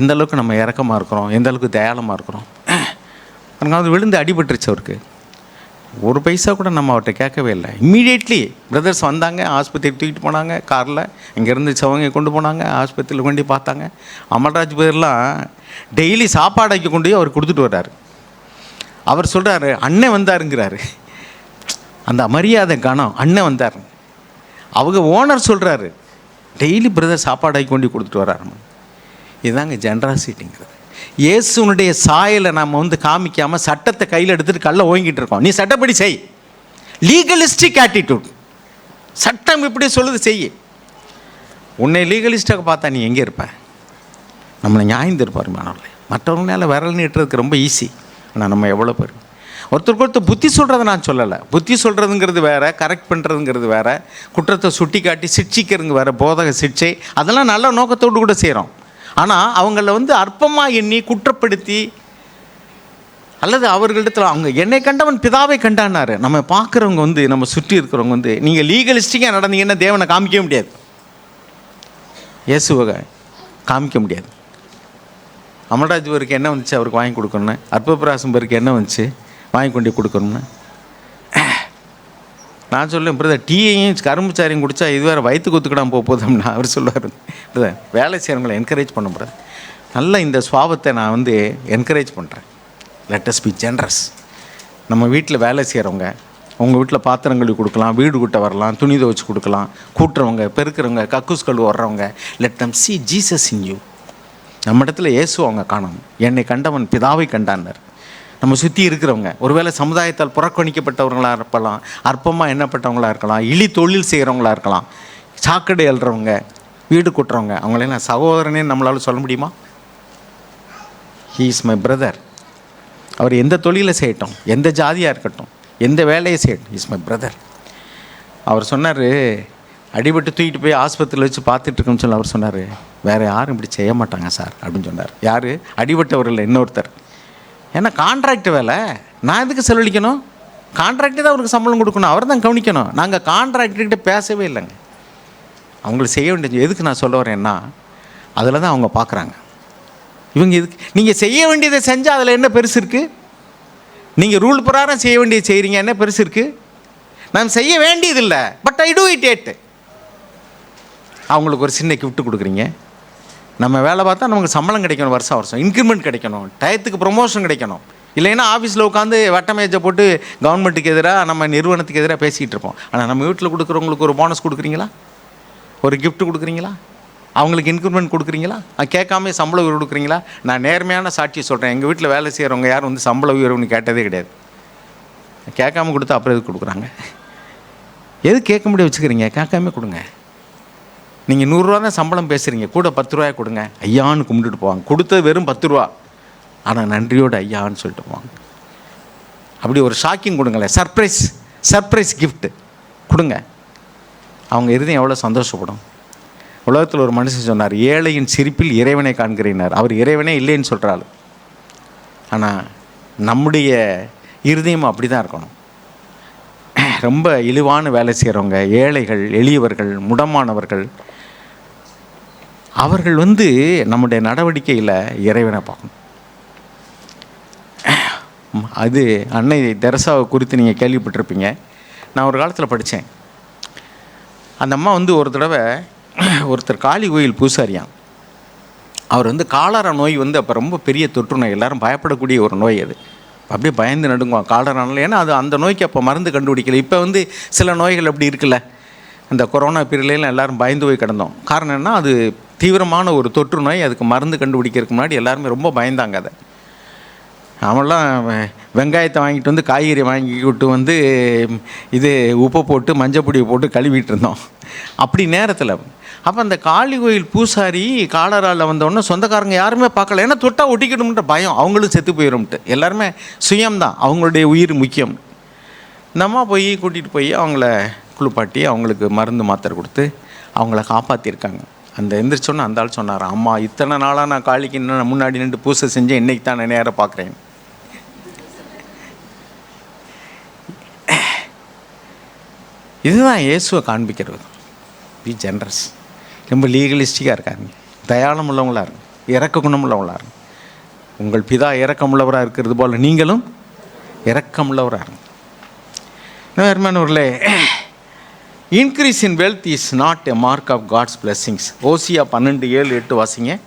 எந்த அளவுக்கு நம்ம இறக்கமாக இருக்கிறோம், எந்த அளவுக்கு தயாளமாக இருக்கிறோம். எனக்கு வந்து விழுந்து அடிபட்டுருச்சு. அவருக்கு ஒரு பைசா கூட நம்ம அவர்கிட்ட கேட்கவே இல்லை. இம்மீடியட்லி பிரதர்ஸ் வந்தாங்க, ஆஸ்பத்திரிக்கு தூக்கிட்டு போனாங்க காரில். இங்கேருந்து சவங்க கொண்டு போனாங்க, ஆஸ்பத்திரியில் கொண்டு பார்த்தாங்க. அமல்ராஜ் பேர்லாம் டெய்லி சாப்பாடைக்கு கொண்டு போய் அவர் கொடுத்துட்டு வர்றாரு. அவர் சொல்கிறாரு அண்ணன் வந்தாருங்கிறாரு. அந்த மரியாதை கணம், அண்ணன் வந்தார். அவங்க ஓனர் சொல்கிறாரு டெய்லி பிரதர் சாப்பாடாக்கி கொண்டு கொடுத்துட்டு வர்றாரு. இதுதாங்க ஜென்ராசிட்டிங்கிறது. இயேசுனுடைய சாயலை நம்ம வந்து காமிக்காமல் சட்டத்தை கையில் எடுத்துகிட்டு கல்லை ஓங்கிட்டு இருக்கோம். நீ சட்டப்படி செய். Legalistic attitude. சட்டம் இப்படி சொல்லுது செய். உன்னை லீகலிஸ்டாக பார்த்தா நீ எங்கே இருப்ப? நம்மளை நியாயந்திருப்பார் மாணவர்களே. மற்றவங்களால விரல் நீட்டுறதுக்கு ரொம்ப ஈஸி. ஆனால் நம்ம எவ்வளோ பேர் ஒருத்தருக்கு ஒருத்தர் புத்தி சொல்கிறத நான் சொல்லலை. புத்தி சொல்கிறதுங்கிறது வேறு, கரெக்ட் பண்ணுறதுங்கிறது வேறு, குற்றத்தை சுட்டி காட்டி சிக்ஷிக்கிறதுங்க வேறு, போதக சிக்ஷை, அதெல்லாம் நல்ல நோக்கத்தோடு கூட செய்கிறோம். ஆனால் அவங்கள வந்து அற்பமாக எண்ணி குற்றப்படுத்தி, அல்லது அவர்களிடத்தில் அவங்க என்னை கண்டவன் பிதாவை கண்டானார். நம்ம பார்க்குறவங்க வந்து, நம்ம சுற்றி இருக்கிறவங்க வந்து, நீங்கள் லீகலிஸ்டிக்காக நடந்தீங்கன்னா தேவனை காமிக்க முடியாது, இயேசுவை காமிக்க முடியாது. அமல்ராஜ் பேருக்கு என்ன வந்துச்சு அவருக்கு வாங்கி கொடுக்கணுன்னு, அற்பபிராசம் பேருக்கு என்ன வந்துச்சு வாங்கி கொண்டு கொடுக்கணும்னு. நான் சொல்லுவேன் பிரதர் டீயையும் கரும்புச்சாரையும் குடித்தா இது வேறு வயிற்றுக்கு ஒத்துக்கிடாமல் போகுதுன்னா அவர் சொல்லுவார் பிரதர் வேலை செய்கிறவங்களை என்கரேஜ் பண்ண முடியாது. நல்ல இந்த சுவாபத்தை நான் வந்து என்கரேஜ் பண்ணுறேன். Let us be generous. நம்ம வீட்டில் வேலை செய்கிறவங்க, உங்கள் வீட்டில் பாத்திரம் கழுவி கொடுக்கலாம், வீடு கூட்ட வரலாம், துணி துவைச்சி கொடுக்கலாம், கூட்டுறவங்க, பெருக்கிறவங்க, கக்கூஸ் கழுவு வர்றவங்க, let them see Jesus in you. நம்ம இடத்துல இயேசு அவங்க காணணும். என்னை கண்டவன் பிதாவை கண்டான்னார். நம்ம சுற்றி இருக்கிறவங்க ஒருவேளை சமுதாயத்தால் புறக்கணிக்கப்பட்டவங்களாக இருக்கலாம், அற்பமாக எண்ணப்பட்டவங்களாக இருக்கலாம், இழி தொழில் செய்கிறவங்களாக இருக்கலாம், சாக்கடை எழுறவங்க, வீடு கூட்டுறவங்க, அவங்களெல்லாம் சகோதரனே நம்மளால் சொல்ல முடியுமா? He is my brother. அவர் எந்த தொழிலை செய்யட்டும், எந்த ஜாதியாக இருக்கட்டும், எந்த வேலையை செய்யட்டும், இஸ் மை பிரதர். அவர் சொன்னார், அடிபட்டு தூக்கிட்டு போய் ஆஸ்பத்திரியில் வச்சு பார்த்துட்ருக்கோன்னு சொல்லி அவர் சொன்னார், வேறு யாரும் இப்படி செய்ய மாட்டாங்க சார் அப்படின்னு சொன்னார். யார்? அடிபட்டவரில் இன்னொருத்தர். ஏன்னா கான்ட்ராக்ட் வேலை, நான் எதுக்கு செலவழிக்கணும்? கான்ட்ராக்டே தான் அவருக்கு சம்பளம் கொடுக்கணும், அவர் தான் கவனிக்கணும். நாங்கள் கான்ட்ராக்டர்கிட்ட பேசவே இல்லைங்க. அவங்களுக்கு செய்ய வேண்டியது எதுக்கு நான் சொல்ல வரேன்னா, அதில் தான் அவங்க பார்க்குறாங்க. இவங்க இதுக்கு நீங்கள் செய்ய வேண்டியதை செஞ்சால் அதில் என்ன பெருசு இருக்குது? நீங்கள் ரூல் பிரகாரம் செய்ய வேண்டியது செய்கிறீங்க, என்ன பெருசு இருக்குது? நான் செய்ய வேண்டியதில்லை, பட் ஐ டூ இட் எட். அவங்களுக்கு ஒரு சின்ன கிஃப்ட் கொடுக்குறீங்க. நம்ம வேலை பார்த்தா நமக்கு சம்பளம் கிடைக்கணும், வருஷம் வருஷம் இன்க்ரிமெண்ட் கிடைக்கணும், டயத்துக்கு ப்ரொமோஷன் கிடைக்கணும். இல்லைன்னா ஆஃபீஸில் உட்காந்து வட்டமேஜை போட்டு கவர்மெண்ட்டுக்கு எதிராக, நம்ம நிறுவனத்துக்கு எதிராக பேசிக்கிட்டு இருப்போம். ஆனால் நம்ம வீட்டில் கொடுக்குறவங்களுக்கு ஒரு போனஸ் கொடுக்குறீங்களா? ஒரு கிஃப்ட் கொடுக்குறீங்களா? அவங்களுக்கு இன்க்ரிமெண்ட் கொடுக்குறீங்களா? கேட்காம சம்பள உயர்வு கொடுக்குறீங்களா? நான் நேர்மையான சாட்சியை சொல்கிறேன். எங்கள் வீட்டில் வேலை செய்கிறவங்க யாரும் வந்து சம்பள உயர்வுன்னு கேட்டதே கிடையாது. கேட்காம கொடுத்தா அப்புறம் எதுக்கு கொடுக்குறாங்க? எது கேட்க முடிய வச்சுக்கிறீங்க? கேட்காம கொடுங்க. நீங்கள் 100 ரூபா தான் சம்பளம் பேசுகிறீங்க, கூட 10 ரூபாய் கொடுங்க, ஐயான்னு கும்பிட்டுட்டு போவாங்க. கொடுத்தது வெறும் 10 ரூபா, ஆனால் நன்றியோடு ஐயான்னு சொல்லிட்டு போவாங்க. அப்படி ஒரு ஷாக்கிங் கொடுங்களேன், சர்ப்ரைஸ் கிஃப்ட் கொடுங்க. அவங்க இருதயம் எவ்வளோ சந்தோஷப்படும். உலகத்தில் ஒரு மனுஷன் சொன்னார், ஏழையின் சிரிப்பில் இறைவனை காண்கிறேனார். அவர் இறைவனே இல்லைன்னு சொல்கிறாள். ஆனால் நம்முடைய இருதயம் அப்படி தான் இருக்கணும். ரொம்ப இழிவான வேலை செய்கிறவங்க, ஏழைகள், எளியவர்கள், முடமானவர்கள், அவர்கள் வந்து நம்முடைய நடவடிக்கையில் இறைவனை பார்க்கணும். அது அன்னை தெரசாவை குறித்து நீங்கள் கேள்விப்பட்டிருப்பீங்க. நான் ஒரு காலத்தில் படித்தேன். அந்த அம்மா வந்து ஒரு தடவை ஒருத்தர் காளி கோயில் பூசாரியான். அவர் வந்து காலரா நோய் வந்து அப்போ ரொம்ப பெரிய தொற்று நோய், எல்லோரும் பயப்படக்கூடிய ஒரு நோய். அது அப்படியே பயந்து நடுங்குவான் காலரானால. ஏன்னா அது அந்த நோய்க்கு அப்போ மருந்து கண்டுபிடிக்கல. இப்போ வந்து சில நோய்கள் அப்படி இருக்குல்ல, அந்த கொரோனா பீரியட்லாம் எல்லோரும் பயந்து போய் கிடந்தோம். காரணம் என்ன, அது தீவிரமான ஒரு தொற்று நோய். அதுக்கு மருந்து கண்டுபிடிக்கிறதுக்கு முன்னாடி எல்லாருமே ரொம்ப பயந்தாங்க. அதை அவன்லாம் வெங்காயத்தை வாங்கிட்டு வந்து காய்கறி வாங்கிக்கிட்டு வந்து இது உப்பு போட்டு மஞ்சள் பொடியை போட்டு கழுவிட்டு இருந்தோம் அப்படி நேரத்தில். அப்போ அந்த காளி கோயில் பூசாரி காலராவில் வந்தோடனே சொந்தக்காரங்க யாருமே பார்க்கல. ஏன்னா தொட்டா ஒட்டிக்கணும்ன்ற பயம், அவங்களும் செத்து போயிடும்ட்டு. எல்லாருமே சுயம்தான், அவங்களுடைய உயிர் முக்கியம். இந்த அம்மா போய் கூட்டிகிட்டு போய் அவங்கள குளிப்பாட்டி அவங்களுக்கு மருந்து மாத்திரை கொடுத்து அவங்கள காப்பாற்றிருக்காங்க. அந்த எந்திரிச்சோன்னு அந்த ஆள் சொன்னார், அம்மா இத்தனை நாளாக நான் காளிக்கு இன்னும் முன்னாடி நின்று பூசை செஞ்சேன், இன்றைக்கி தான் நான் நேராக பார்க்குறேன். இதுதான் இயேசுவை காண்பிக்கிறது. Be generous. ரொம்ப லீகலிஸ்டிக்காக இருக்காங்க, தயாளம் உள்ளவங்களாக இருங்க, இறக்க குணமுள்ளவங்களாக இருங்க. உங்கள் பிதா இறக்கமுள்ளவராக இருக்கிறது போல் நீங்களும் இறக்கமுள்ளவராக இருங்க. அருமையானவர்களே, increase in wealth is not a mark of God's blessings. Hosea 12:7-8 வாசிங்க.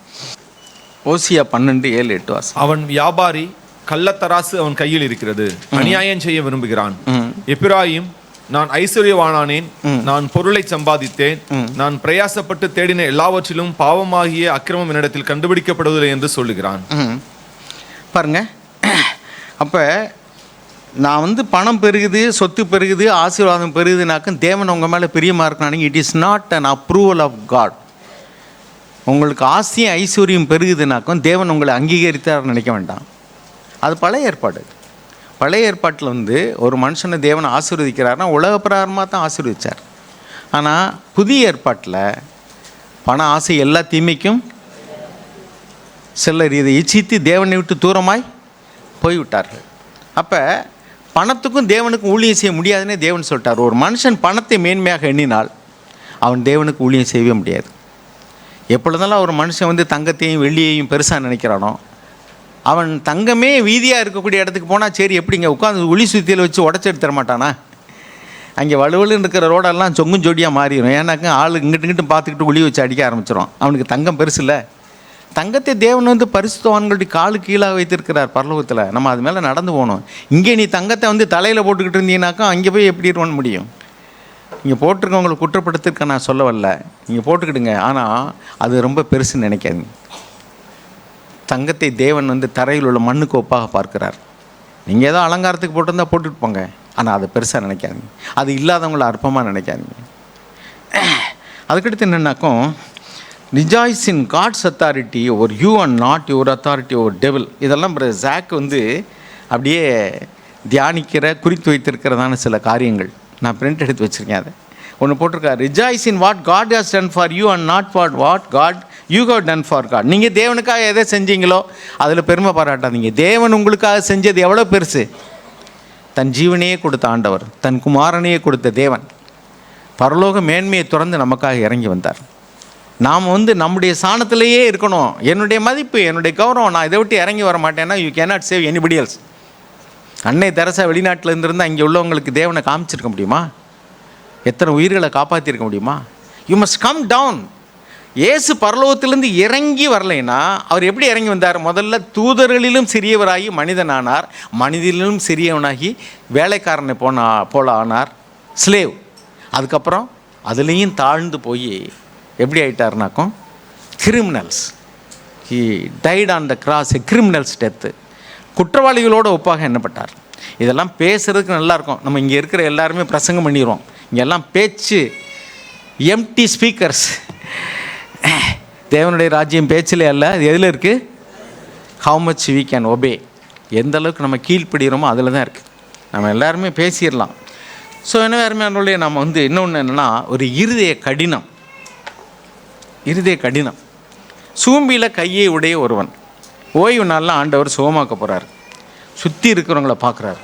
ஓசியா 12:7-8 வாசி. அவன் வியாபாரி, கள்ளத்தராசு அவன் கையில் இருக்கிறது, அநியாயம் செய்ய விரும்புகிறான். எப்பிராயிம், நான் ஐஸ்வர்யவானானேன், நான் பொருளை சம்பாதித்தேன், நான் பிரயாசப்பட்டு தேடின எல்லாவற்றிலும் பாவமாகிய அக்கிரமம் என்னிடத்தில் கண்டுபிடிக்கப்படுவதில்லை என்று சொல்லுகிறான். பாருங்க, அப்போ நான் வந்து பணம் பெருகுது, சொத்து பெருகுது, ஆசீர்வாதம் பெருகுதுனாக்கும் தேவன் உங்கள் மேலே பிரியமாக இருக்கணும். It is not an approval of God. உங்களுக்கு ஆசையும் ஐஸ்வர்யம் பெருகுதுனாக்கும் தேவன் உங்களை அங்கீகரித்தார் நினைக்க வேண்டாம். அது பழைய ஏற்பாடு. பழைய ஏற்பாட்டில் வந்து ஒரு மனுஷனை தேவனை ஆசீர்வதிக்கிறாருன்னா உலக பிரகாரமாக தான் ஆசீர்வதித்தார். ஆனால் புதிய ஏற்பாட்டில் பண ஆசை எல்லா தீமைக்கும் சிலர் இதை இச்சித்து தேவனை விட்டு தூரமாய் போய்விட்டார்கள். அப்போ பணத்துக்கும் தேவனுக்கும் ஊழியம் செய்ய முடியாதுன்னே தேவன் சொல்லிட்டார். ஒரு மனுஷன் பணத்தை மேன்மையாக எண்ணினால் அவன் தேவனுக்கு ஊழியம் செய்யவே முடியாது. எப்பொழுதெல்லாம் ஒரு மனுஷன் வந்து தங்கத்தையும் வெள்ளியையும் பெருசாக நினைக்கிறானோ, அவன் தங்கமே வீதியாக இருக்கக்கூடிய இடத்துக்கு போனால் சரி, எப்படிங்க உட்காந்து ஒளி சுத்தியில் வச்சு உடச்சி எடுத்துட மாட்டானா? அங்கே வலுவலுன்னு இருக்கிற ரோடெல்லாம் சொங்கும் ஜோடியாக மாறிடும். ஏன்னாக்கா ஆள் இங்கிட்டு பார்த்துக்கிட்டு ஒளி வச்சு அடிக்க ஆரம்பிச்சிடும். அவனுக்கு தங்கம் பெருசு இல்லை. தங்கத்தை தேவன் வந்து பரிசுத்தவான்களுடைய காலு கீழாக வைத்திருக்கிறார் பரலோகத்தில். நம்ம அது மேலே நடந்து போகணும். இங்கே நீ தங்கத்தை வந்து தலையில் போட்டுக்கிட்டு இருந்தீங்கன்னாக்கா அங்கே போய் எப்படி பண்ண முடியும்? இங்கே போட்டிருக்கவங்களை குற்றப்படுத்திருக்க நான் சொல்ல வரல, நீங்கள் போட்டுக்கிடுங்க. ஆனால் அது ரொம்ப பெருசுன்னு நினைக்காதீங்க. தங்கத்தை தேவன் வந்து தரையில் உள்ள மண்ணுக்கு ஒப்பாக பார்க்கிறார். நீங்கள் ஏதோ அலங்காரத்துக்கு போட்டிருந்தால் போட்டுட்டு போங்க, ஆனால் அதை பெருசாக நினைக்காதீங்க. அது இல்லாதவங்கள அற்பமாக நினைக்காதீங்க. அதுக்கடுத்து என்னென்னாக்கும், rejoice in God's authority over you and not your authority over devil. இதெல்லாம் ஜாக் வந்து அப்படியே தியானிக்கிற குறித்து வைத்திருக்கிறதான சில காரியங்கள் நான் பிரிண்ட் எடுத்து வச்சுருக்கேன். அதை ஒன்று போட்டிருக்காரு, rejoice in what God has done for you and not for what God you have done for God. நீங்கள் தேவனுக்காக எதை செஞ்சீங்களோ அதில் பெருமை பாராட்டாதீங்க. தேவன் உங்களுக்காக செஞ்சது எவ்வளோ பெருசு. தன் ஜீவனையே கொடுத்த ஆண்டவர், தன் குமாரனையே கொடுத்த தேவன் பரலோக மேன்மையை துறந்து நமக்காக இறங்கி வந்தார். நாம் வந்து நம்முடைய சாணத்திலேயே இருக்கணும். என்னுடைய மதிப்பு, என்னுடைய கௌரவம், நான் இதை விட்டு இறங்கி வர மாட்டேன்னா you cannot save anybody else. அன்னை தெரசா வெளிநாட்டில் இருந்திருந்தால் இங்கே உள்ளவங்களுக்கு தேவனை காமிச்சிருக்க முடியுமா? எத்தனை உயிர்களை காப்பாற்றிருக்க முடியுமா? You must come down. இயேசு பரலோகத்திலேருந்து இறங்கி வரலைன்னா அவர் எப்படி இறங்கி வந்தார்? முதல்ல தூதர்களிலும் சிறியவராகி மனிதனானார், மனிதனிலும் சிறியவனாகி வேலைக்காரனை போல ஆனார், ஸ்லேவ். அதுக்கப்புறம் அதுலேயும் தாழ்ந்து போய் எப்படி ஆகிட்டார்னாக்கும் criminals. He died on the cross, a criminal's death. குற்றவாளிகளோடு ஒப்பாக எண்ணப்பட்டார். இதெல்லாம் பேசுகிறதுக்கு நல்லாயிருக்கும். நம்ம இங்கே இருக்கிற எல்லாருமே பிரசங்கம் பண்ணிடுவோம். இங்கெல்லாம் பேச்சு எம்டி ஸ்பீக்கர்ஸ். தேவனுடைய ராஜ்யம் பேச்சில் அல்ல, அது எதில் இருக்குது? How much we can obey. எந்த அளவுக்கு நம்ம கீழ்ப்படுகிறோமோ அதில் தான் இருக்குது. நம்ம எல்லாருமே பேசிடலாம். ஸோ என்ன வேறுமையானோடைய நம்ம வந்து இன்னொன்று என்னென்னா, ஒரு இருதய கடினம். இருதய கடினம். சூம்பியில் கையை உடைய ஒருவன் ஓய்வு நாளில் ஆண்டவர் சுகமாக்க போகிறார். சுற்றி இருக்கிறவங்கள பார்க்குறாரு.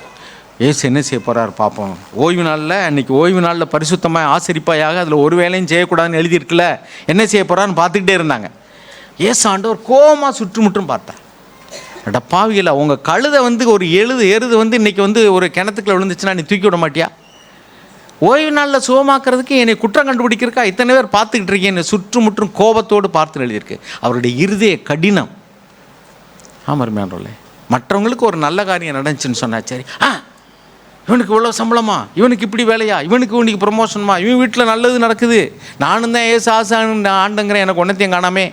ஏசு என்ன செய்ய போகிறார் பார்ப்போம். ஓய்வு நாளில், அன்றைக்கி ஓய்வு நாளில் பரிசுத்தமாக ஆசரிப்பாயாக அதில் ஒரு வேலையும் செய்யக்கூடாதுன்னு எழுதியிருக்குல்ல, என்ன செய்ய போகிறான்னு பார்த்துக்கிட்டே இருந்தாங்க. ஏசு ஆண்டவர் கோபமாக சுற்றுமுற்றும் பார்த்தார். அட பாவிகளா, உங்கள் கழுதை ஒரு எருது இன்றைக்கி ஒரு கிணத்துக்குள்ள விழுந்துச்சுன்னா நீ தூக்கி விட மாட்டியா? ஓய்வு நாளில் சுகமாக்குறதுக்கு என்னை குற்றம் கண்டுபிடிக்கிறக்கா இத்தனை பேர் பார்த்துக்கிட்டு இருக்கேன். என்னை சுற்றுமுற்றும் கோபத்தோடு பார்த்து எழுதியிருக்கு. அவருடைய இருதய கடினம். ஆமாம், மற்றவங்களுக்கு ஒரு நல்ல காரியம் நடந்துச்சுன்னு சொன்னா சரி, இவனுக்கு இவ்வளோ சம்பளமா, இவனுக்கு இப்படி வேலையா, இவனுக்கு இன்னைக்கு ப்ரொமோஷனுமா, இவன் வீட்டில் நல்லது நடக்குது, நானும் தான் ஆசான்னு ஆண்டுங்கிறேன், எனக்கு ஒன்றத்தையும் காணாமே.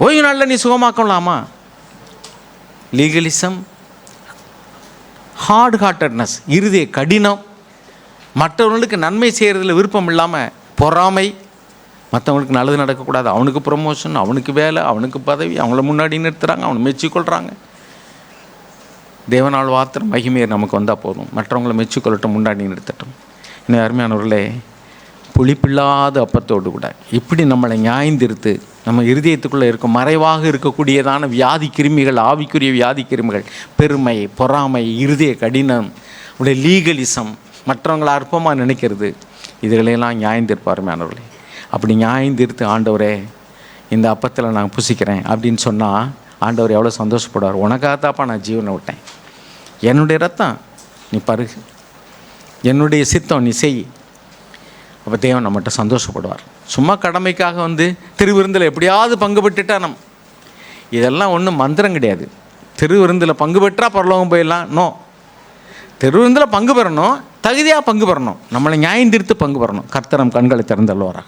ஓய்வு நாளில் நீ சுகமாக்கலாமா? லீகலிசம், ஹார்ட் ஹார்ட்டட்னஸ், இருதய கடினம், மற்றவர்களுக்கு நன்மை செய்கிறதுல விருப்பம் இல்லாமல் பொறாமை, மற்றவங்களுக்கு நல்லது நடக்கக்கூடாது, அவனுக்கு ப்ரொமோஷன், அவனுக்கு வேலை, அவனுக்கு பதவி, அவங்கள முன்னாடி நிறுத்துகிறாங்க, அவனை மெச்சிக்கொள்கிறாங்க. தேவனால் வாத்திரம் மகிமையை நமக்கு வந்தால் போதும், மற்றவங்களை மெச்சிக்கொள்ளட்டும், முன்னாடி நிறுத்தட்டும். இன்னும் அருமையானவர்களே, புளிப்பில்லாத அப்பத்தோடு கூட இப்படி நம்மளை நியாயந்திருத்து நம்ம இருதயத்துக்குள்ளே இருக்கும் மறைவாக இருக்கக்கூடியதான வியாதி கிருமிகள், ஆவிக்குரிய வியாதி கிருமிகள், பெருமை, பொறாமை, இருதய கடினம், உடைய லீகலிசம், மற்றவங்களை அற்பமாக நினைக்கிறது, இதுகளையெல்லாம் நியாயந்திருப்பாருமையானவர்களே. அப்படி நியாயந்திருத்து ஆண்டவரே இந்த அப்பத்தில் நான் புசிக்கிறேன் அப்படின்னு சொன்னால் ஆண்டவர் எவ்வளோ சந்தோஷப்படுவார். உனக்காகத்தாப்பா நான் ஜீவனை விட்டேன், என்னுடைய ரத்தம் நீ பருகு, என்னுடைய சித்தம் நீ செய். அப்போ தேவன் நம்மகிட்ட சந்தோஷப்படுவார். சும்மா கடமைக்காக திருவிருந்தில் எப்படியாவது பங்கு பெற்றுட்டா இதெல்லாம் ஒன்றும் மந்திரம் கிடையாது. திருவிருந்தில் பங்கு பெற்றால் பரலோகம் போயிடலாம். நோ, திருவிருந்தில் பங்கு பெறணும், தகுதியாக பங்கு பெறணும், நம்மளை நியாயந்திருத்து பங்கு பெறணும். கர்த்தர் நம் கண்களை திறந்தல்வாராக.